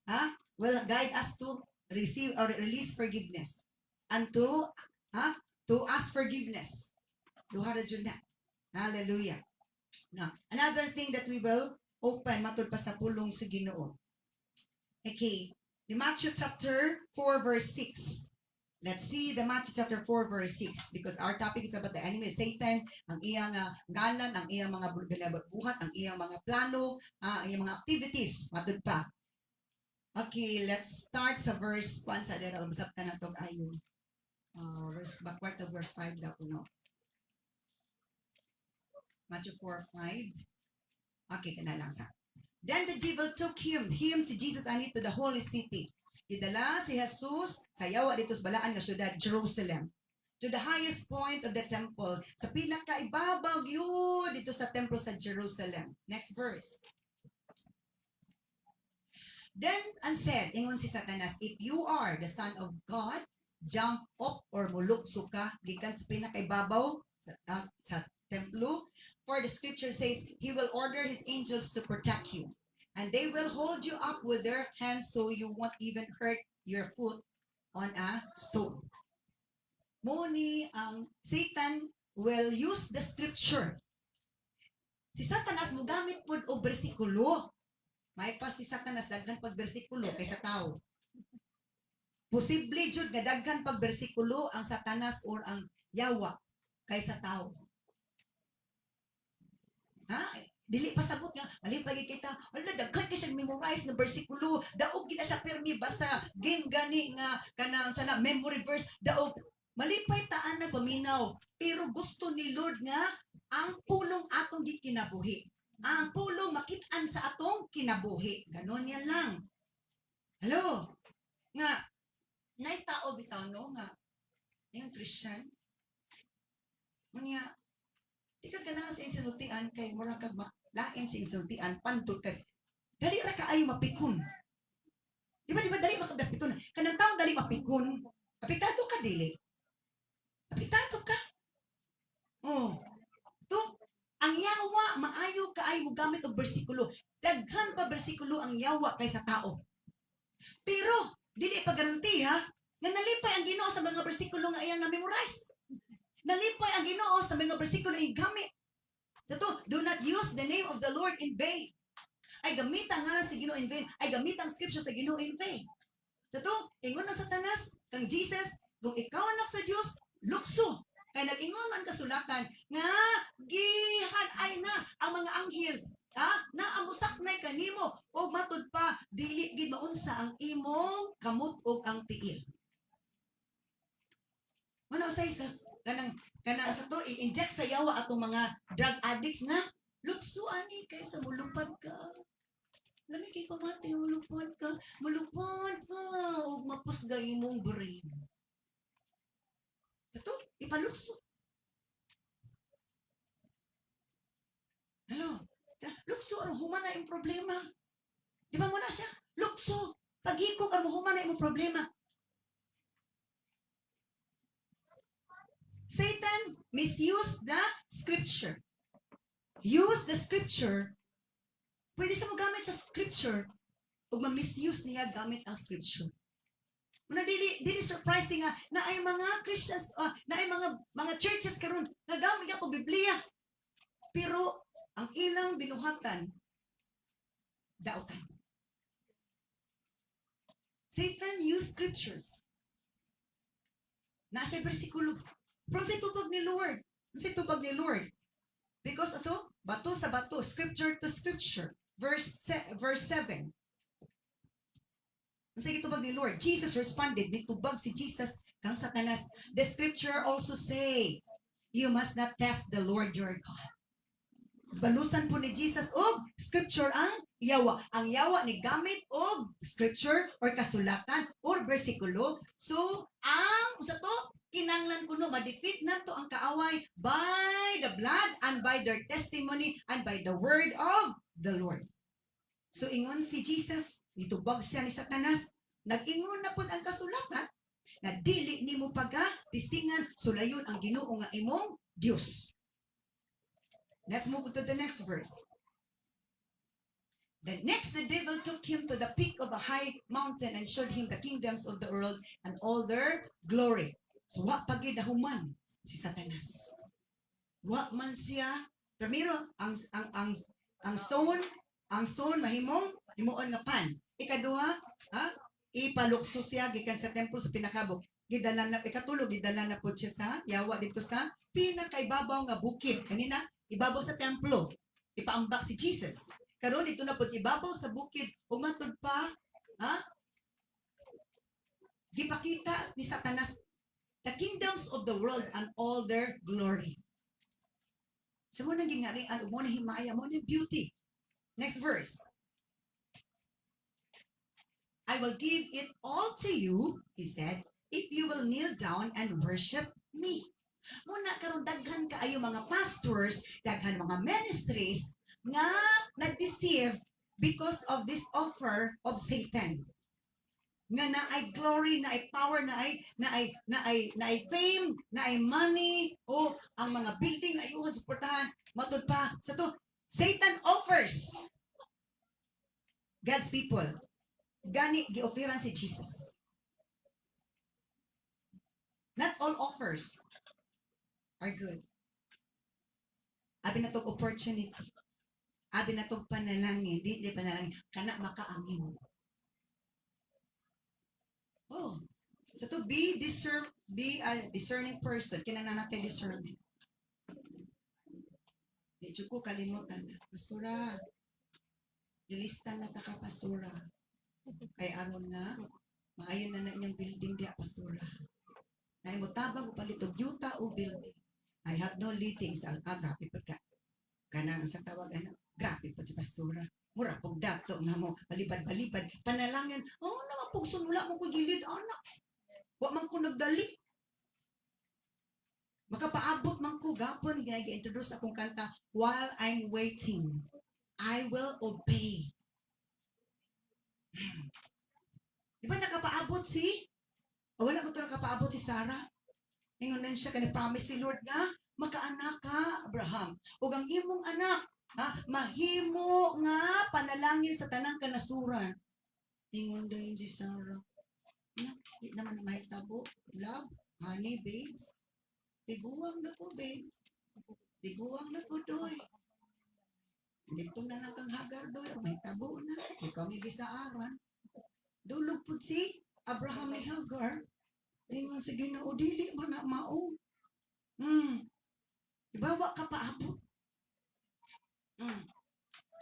will guide us to receive or release forgiveness and to ask forgiveness. Duha ra jud na. Hallelujah. Now, another thing that we will open matud pa sa pulong sa Ginoo. Okay, the Matthew chapter 4 verse 6. Let's see the Matthew chapter 4 verse 6 because our topic is about the enemy, Satan, ang iyang ngalan, ang iyang mga buhat, ang iyang mga plano, ang iyang mga activities, matud pa. Okay, let's start sa verse 1 sa dera usap ta na tog ayo. Verse backward to verse 5 daw no. Matthew 4:5. Okay, kana lang sa. Then the devil took him si Jesus ani to the holy city. Idala si Jesus sa yawa dito sa balaan nga syudad Jerusalem, to the highest point of the temple, sa pinakaibabaw yun dito sa templo sa Jerusalem. Next verse. Then and said, ingon si Satanas, if you are the Son of God, jump up or mulukso ka gikan sa pinakaibabaw sa templo. For the scripture says, He will order His angels to protect you. And they will hold you up with their hands so you won't even hurt your foot on a stone. Muni ang Satan will use the scripture. Si Satanas mo gamit po o bersikulo. May pa si Satanas daghan pag bersikulo kaysa tao. Posible jud nga daghan pag bersikulo ang Satanas or ang yawa kaysa tao. Dili pa sabot nga mali pagi kita wala daghan kay siya memorize nga bersikulo daog gina siya permi basta game gani nga kanang sana memory verse daog malipay taan nagpaminaw pero gusto ni Lord nga ang pulong atong gikinabuhi ang pulong makit-an sa atong kinabuhi ganon yan lang. Hello nga nay tao bitaw no nga yung Christian unya di ka ganahan sa insultian kay mura kag lain sa insultian pantod kay dali ra kaayo mapikon. Di ba dali makapikon. Kanang taong dali mapikon. Apektado ka dili. Apektado ka. Oh. To ang yawa maayo kaayo mo gamit og bersikulo. Daghan pa bersikulo ang yawa kaysa tao. Pero dili pa garanti ha nga nalipay ang Ginoo sa mga bersikulo nga iyang na-memorize. Nalipay ang Ginoo sa mga bersikulo iyang gamit. So to, do not use the name of the Lord in vain. Ay gamit ang ngalan sa Ginoo in vain. Ay gamit ang scripture sa Ginoo in vain. So to, ingon na Satanas, kang Jesus, kung ikaw anak sa Dios, lukso. Kaya nag-ingon man kasulatan, nga, gihan ay na ang mga anghel, naamusak na kanimo, o matud pa, dili gid maunsa ang imong kamot o ang tiil. Ano sa isas, kanang sa to, i-inject sa yawa atong mga drug addicts na, lukso ani kay sa mulupad ka. Lami kay pamati, mulupad ka, o mapusga imong brain. Sa to, ipalukso. Hello, lukso, ang humana yung problema. Di ba mo na siya? Lukso, pag-ikog ang humana yung problema. Satan misused the scripture. Use the scripture. Pwede siya magamit sa scripture o ma-misuse niya gamit ang scripture. Una dili surprising nga na ay mga Christians, na ay mga churches karon nagamit nga og Biblia. Pero ang ilang binuhatan daotan. Satan used scriptures. Nasa bersikulo. Pero sa tubag ni Lord. Sa tubag ni Lord. Because ato, bato sa bato, scripture to scripture. Verse 7. Sa tubag ni Lord, Jesus responded, nitubag si Jesus kang Satanas. The scripture also says, you must not test the Lord your God. Balusan po ni Jesus og scripture ang yawa. Ang yawa ni gamit og scripture or kasulatan or bersikulo. So, sa to, kinanglan kuno ma-defeat nato ang kaaway by the blood and by their testimony and by the word of the Lord. So ingon si Jesus, nitubag siya ni Satanas, nag-ingon na pud ang kasulatan na dili nimo pagka-tistingan sulayon ang Ginoo nga imong Dios. Let's move to the next verse. The next, the devil took him to the peak of a high mountain and showed him the kingdoms of the world and all their glory. So, wa pagid human si Satanas. Wa man siya. Primero, ang stone, mahimong himuon nga pan. Ikaduha, ha? Ipalukso siya gikan sa templo sa pinakabog. Gidala na ikatulog gidala na pud siya sa yawa dito sa pinakaibabaw nga bukid. Kanina, ibabaw sa templo. Ipaambak si Jesus. Karon dito na pud sa ibabaw sa bukid ug matud pa, ha? Gipakita ni Satanas the kingdoms of the world and all their glory. Sa mo nang gingarian ug mo na himaya mo na beauty. Next verse. I will give it all to you, he said, if you will kneel down and worship me. Muna karon daghan kaayo mga pastors, daghan mga ministries nga nag-deceive because of this offer of Satan. Nga naay glory, naay power, naay fame, naay money, o ang mga building ayuhon suportahan, matud pa sa to. Satan offers God's people. Gani gi-offeran si Jesus. Not all offers are good. Abi na tong opportunity. Abi na tong panalangin, di panalangin kana makaangin. Oh, so to be a discerning person, kinahanglan natin discernment. Di jud ko kalimutan na. Pastora, dilista na ta ka pastora. Kay aron nga maayon na inyong building diya pastora. Nay mo tabang upalito yuta o building. I have no leading sa grabe pa ka. Kanang sa tawag grabe pa si pastora. Mura pog dato nga mo palipad-palipad panalangin. Oh, naman pog sunula mo ko gilid anak. Wa man ko nagdali. Makapaabot man ko gapon gi-introduce akong kanta while I'm waiting. I will obey. Di ba nakapaabot si? O wala mo ito nakapaabot si Sarah? Ingon na siya kani-promise si Lord nga, makaanak ka, Abraham. O ang imong anak, mahimo nga panalangin sa tanang kanasuran. Ingon na yun si Sarah. Di naman na mahitabo. Love, honey, babes. Tiguwang na ko, babe. Tiguwang na ko, doy. Dito na lang kang Hagar, doy. Mahitabo na. Ikaw may gisaaran. Dulog po si Abraham ni Hagar. Ingon sa Ginoo dili man na mao. Ibawa ka paabot.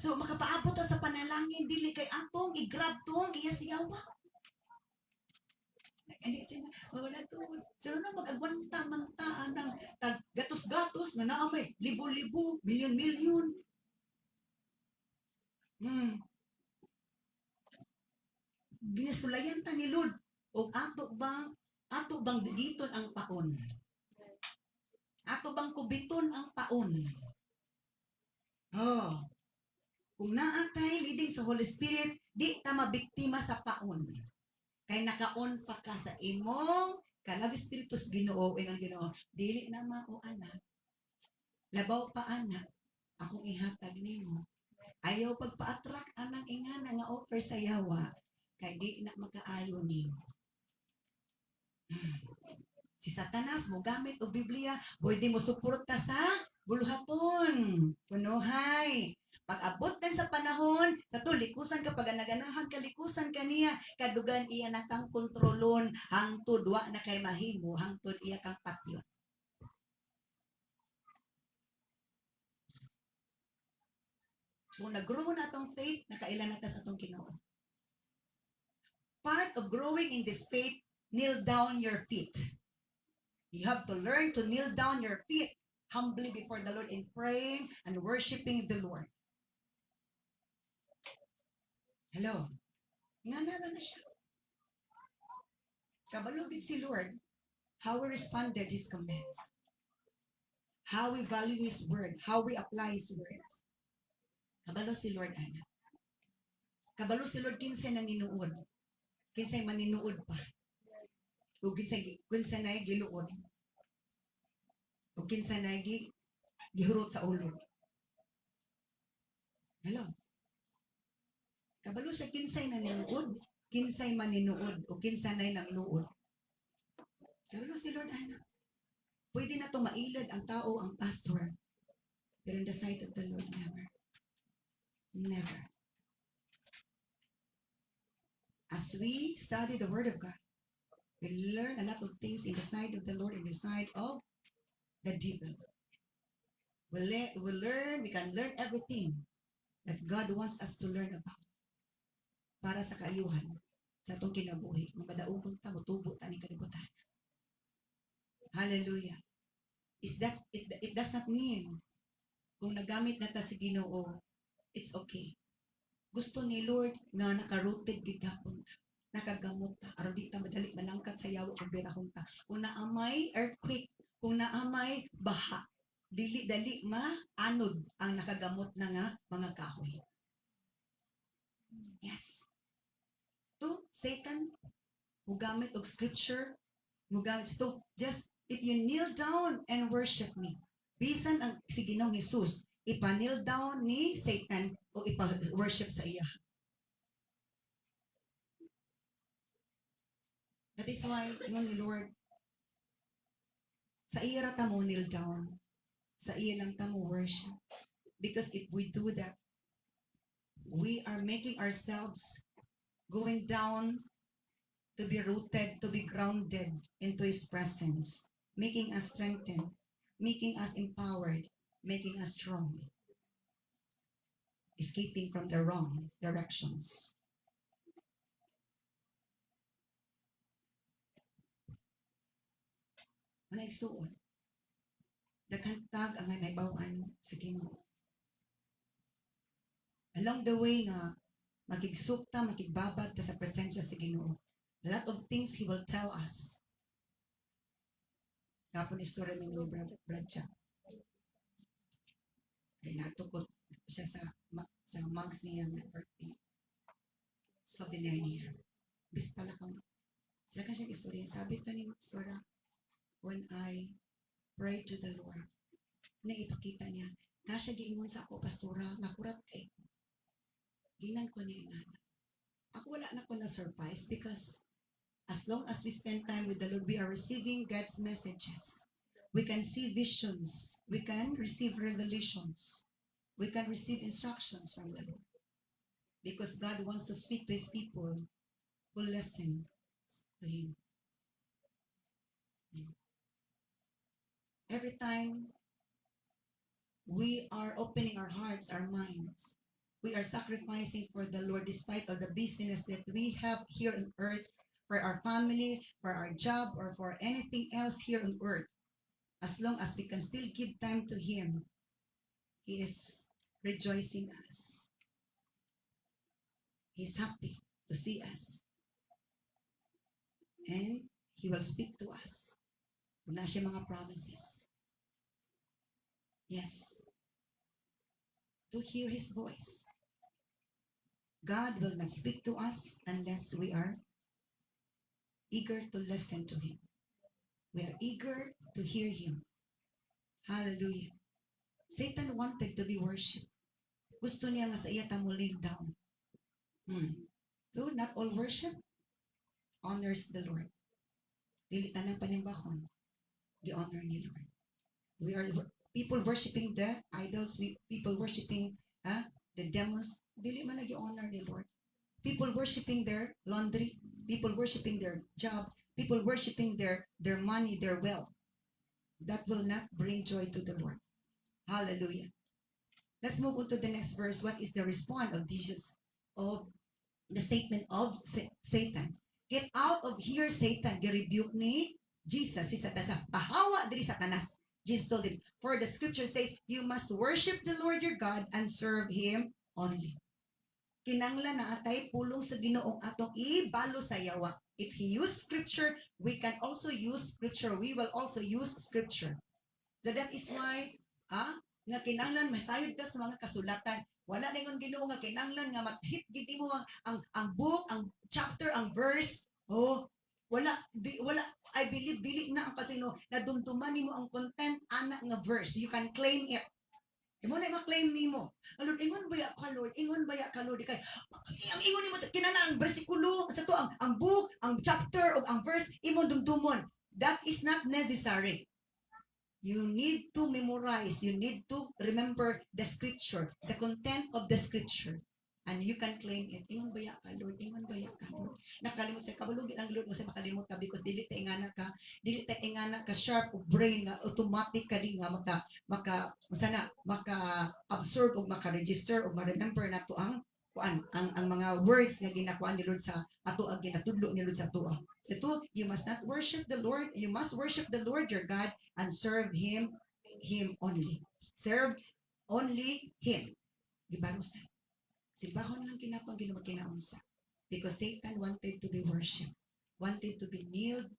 So makapaabot ta sa panalangin dili kay atong i-grab tong iyasiyawa. Hindi siya wala to. So na mag-agwanta mantaan ng gatos-gatos nga naa may libo-libo, milyon-milyon. Ginasulayan ta ni Lord o ato bang digiton ang paon. Ato bang kubiton ang paon. Oh. Kung naatay leading sa Holy Spirit, di ta mabiktima sa paon. Kay nakaon pa ka sa imong kanang Espiritus Ginoo ang Ginoo. Dili na mao anak. Labaw pa anak. Akong ihatag nimo. Ayaw pagpa-attract anang ingana nga offer sa yawa. Kay di na makaayo nimo. Si Satanas mo gamit og Biblia, pwede mo suporta sa buluhaton. Punuhay. Pag-abot din sa panahon, sa to likusan ka pag naganahan kalikusan kaniya, kadugan iya na kang kontrolon, hangtod wa na kay mahimo, hangtod iya kang patyon. Kung nag-grow na itong faith, nakailan na ta sa itong Ginoo. Part of growing in this faith, kneel down your feet. You have to learn to kneel down your feet humbly before the Lord in praying and worshiping the Lord. Hello? Nga na siya. Kabalugid si Lord, how we responded His commands. How we value His word. How we apply His words. Kabalo si Lord, anak. Kabalo si Lord kinsa nang inuod. Kinsay maninuod pa. O kinsa na giluod. O kinsa na gihurot sa ulo. Hello? Kabalo sa kinsay na ninuod, kinsay maninuod, o kinsanay ng luod. Kabalo si Lord, anak. Pwede na itong mailad ang tao, ang pastor. Pero in the sight of the Lord, never. Never. As we study the Word of God, we learn a lot of things in the sight of the Lord, in the sight of the devil. We can learn everything that God wants us to learn about para sa kaayuhan sa itong kinabuhi. Kung madaupon ta, mutubo ta ni kalibutan. Hallelujah. It does not mean kung nagamit na ta si Ginoo, it's okay. Gusto ni Lord nga nakaruted gigapon ta, nakagamot ta, aron di ta madali manangkat sa yawa kung birahon ta. Kung naamay earthquake, kung naamay baha, dili-dali ma-anod ang nakagamot na nga mga kahoy. Yes. To Satan, mugamit og scripture, mugamit ito, just if you kneel down and worship me, bisan ang si Ginoong Jesus, ipa-kneel down ni Satan o ipa-worship sa iya. That is why, yun ni Lord, sa iya ra ta mo kneel down, sa iya lang ta mo worship. Because if we do that, we are making ourselves going down to be rooted, to be grounded into His presence, making us strengthened, making us empowered, making us strong, escaping from the wrong directions. Managsuon, dakantag ang naibawan sa Ginoo. Along the way nga, makigsukta, makigbabad ta sa presensya sa Ginoo. A lot of things He will tell us. Kapon istorya ng Brad Jack. Kaya natukot siya sa mugs niya nga birthday. Souvenir niya. Bis pala kang, sila ka siyang istorya. Sabi ito ni Sora, when I prayed to the Lord, na ipakita niya, nasya giingon sa ako, pastora, nakurat kay. Ginan ko niya nga. Ako wala na ko na surprise because as long as we spend time with the Lord, we are receiving God's messages. We can see visions. We can receive revelations. We can receive instructions from the Lord. Because God wants to speak to His people who listen to Him. Every time we are opening our hearts, our minds, we are sacrificing for the Lord despite of the busyness that we have here on earth, for our family, for our job, or for anything else here on earth. As long as we can still give time to Him, He is rejoicing us. He is happy to see us. And He will speak to us. Wala siya mga promises. Yes. To hear His voice. God will not speak to us unless we are eager to listen to Him. We are eager to hear Him. Hallelujah. Satan wanted to be worshipped. Gusto niya nga sa iya ta mo lean down. So, not all worship honors the Lord. Dili tanang panimbakon, the honor ni Lord. We are people worshiping the idols, people worshiping the demons, dili man nag-honor ni Lord. People worshiping their laundry, people worshiping their job, people worshiping their money, their wealth. That will not bring joy to the Lord. Hallelujah. Let's move on to the next verse. What is the response of Jesus, of the statement of Satan? Get out of here, Satan. Gi-rebuke ni Jesus si Satanas. Pahawa diri Satanas. Jesus told him, for the scripture says, you must worship the Lord your God and serve Him only. Kinanglan na atay pulong sa Ginoong atong ibalo sa yawa. If He used scripture, we can also use scripture. We will also use scripture. So that is why, nga kinanglan masayod ka sa mga kasulatan. Wala na yung Ginoo nga kinanglan nga mathit gid mo ang book, ang chapter, ang verse. Oh, wala I believe dili na ang kasino na dumduman nimo ang content ana nga verse. You can claim it. Imo na ma-claim nimo. Lord, ingon baya ka Lord, ingon baya ka Lord kay ang ingon nimo kinana ang bersikulo sa to ang book, ang chapter o ang verse imo dumdumon. That is not necessary. You need to memorize, you need to remember the scripture, the content of the scripture. And you can claim it. Ingon baya ka Lord, ingon baya ka Lord. Nakalimot sa kabalugin ang Lord mo sa makalimot ta because dili ta ingana ka sharp of brain nga automatic ka di nga maka sana maka absorb o maka register o ma-remember nato ang ang mga words nga ginakuan ni Lord sa ato ang ginatudlo ni Lord sa ato. So ito, you must not worship the Lord, you must worship the Lord your God and serve him only. Serve only him. Gibarusan. Simbahon lang kinatong ginamag kinaunsa. Because Satan wanted to be worshipped. Wanted to be kneeled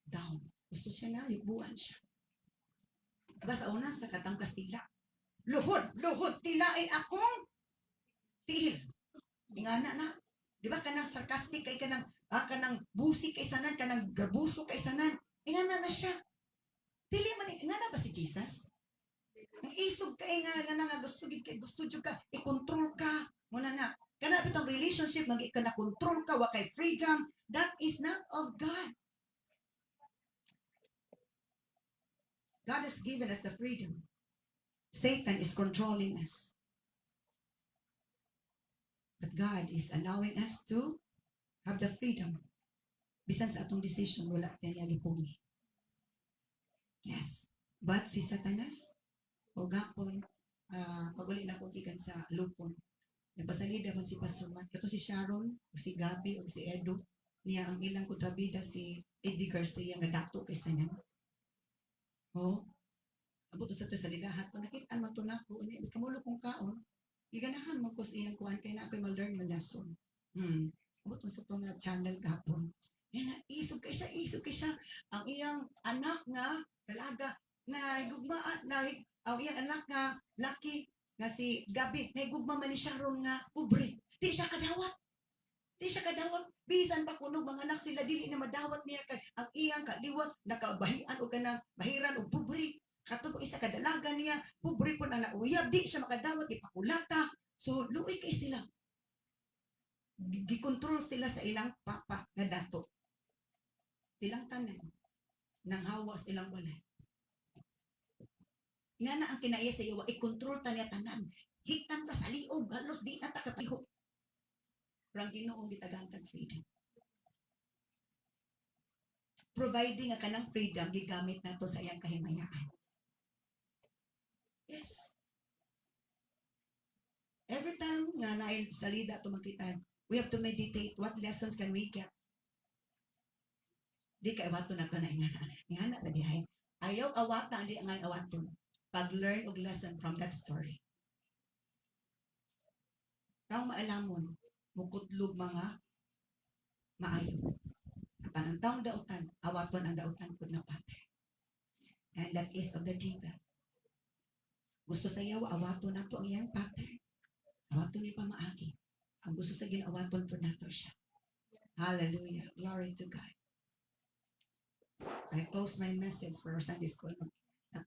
down. Gusto siya na, yubuan siya. Diba sa una, sa katangkas tila. Luhod, tilain akong tiil. Ingana na. Diba kanang sarcastic kay kanang busi kay sanan, kanang garbuso kay sanan. Ingana na siya. Dili man, ingana ba si Jesus? Ang isog ka nga gusto jud ka i-control ka muna na kana bitong relationship magi ka na control ka wa kay freedom, that is not of God. God has given us the freedom. Satan is controlling us, but God is allowing us to have the freedom bisan sa atong decision wala tayong gipuli. Yes, but si Satanas o gapon pag-uli na ko gikan sa lupon. Nagpasalida man si Pastor Matt. Kato si Sharon, o si Gabi, o si Edo. Niya ang ilang kontrabida si Eddie Garcia nga dato kay sanan. Oh, abot sa to sa lilahat. Kung nakita man to na ko, hindi kamulo kong kaon. Iganahan mo ko sa iyang kuhan kaya na ako'y ma-learn man lesson. Abot sa to nga channel gapon. Yan na, isog kay siya. Ang iyang anak nga, dalaga, na higugmaan, ang iyang anak nga, laki, nga si Gabi, naigugma man ni Sharon nga, ubre. Di siya kadawat. Bisan pa kuno mga anak sila, dili na madawat niya kay ang iyang kaliwat, nakabahian o kanang bahiran o pobre. Katubo isa kadalaga niya, pobre po na nauyab, di siya makadawat, ipakulata. So, luoy kay sila. Gikontrol sila sa ilang papa nga dato. Silang tanan. Nang hawa silang walay. Nga na ang kinaya sa iyo, i-control ta niya tanan. Hitan ta sa liog, halos di na ta kapiho. Rang Ginoong gitagantag freedom. Providing nga kanang freedom, gigamit nato sa iyang kahimayaan. Yes. Every time nga nail salida to magkitan, we have to meditate what lessons can we get. Di ka awato na to na ingana. Ingana na dihay. Ayaw awata, di ang awaton. Pag-learn og lesson from that story. Taong maalamon, mukutlog mga maayo. Apan ang taong dautan, awaton ang dautan po na pattern. And that is of the devil. Gusto sa iyo, awaton na to ang iyang pattern. Awaton niya pa maagi. Ang gusto sa ginawaton po nato siya. Hallelujah. Glory to God. I close my message for our Sunday school.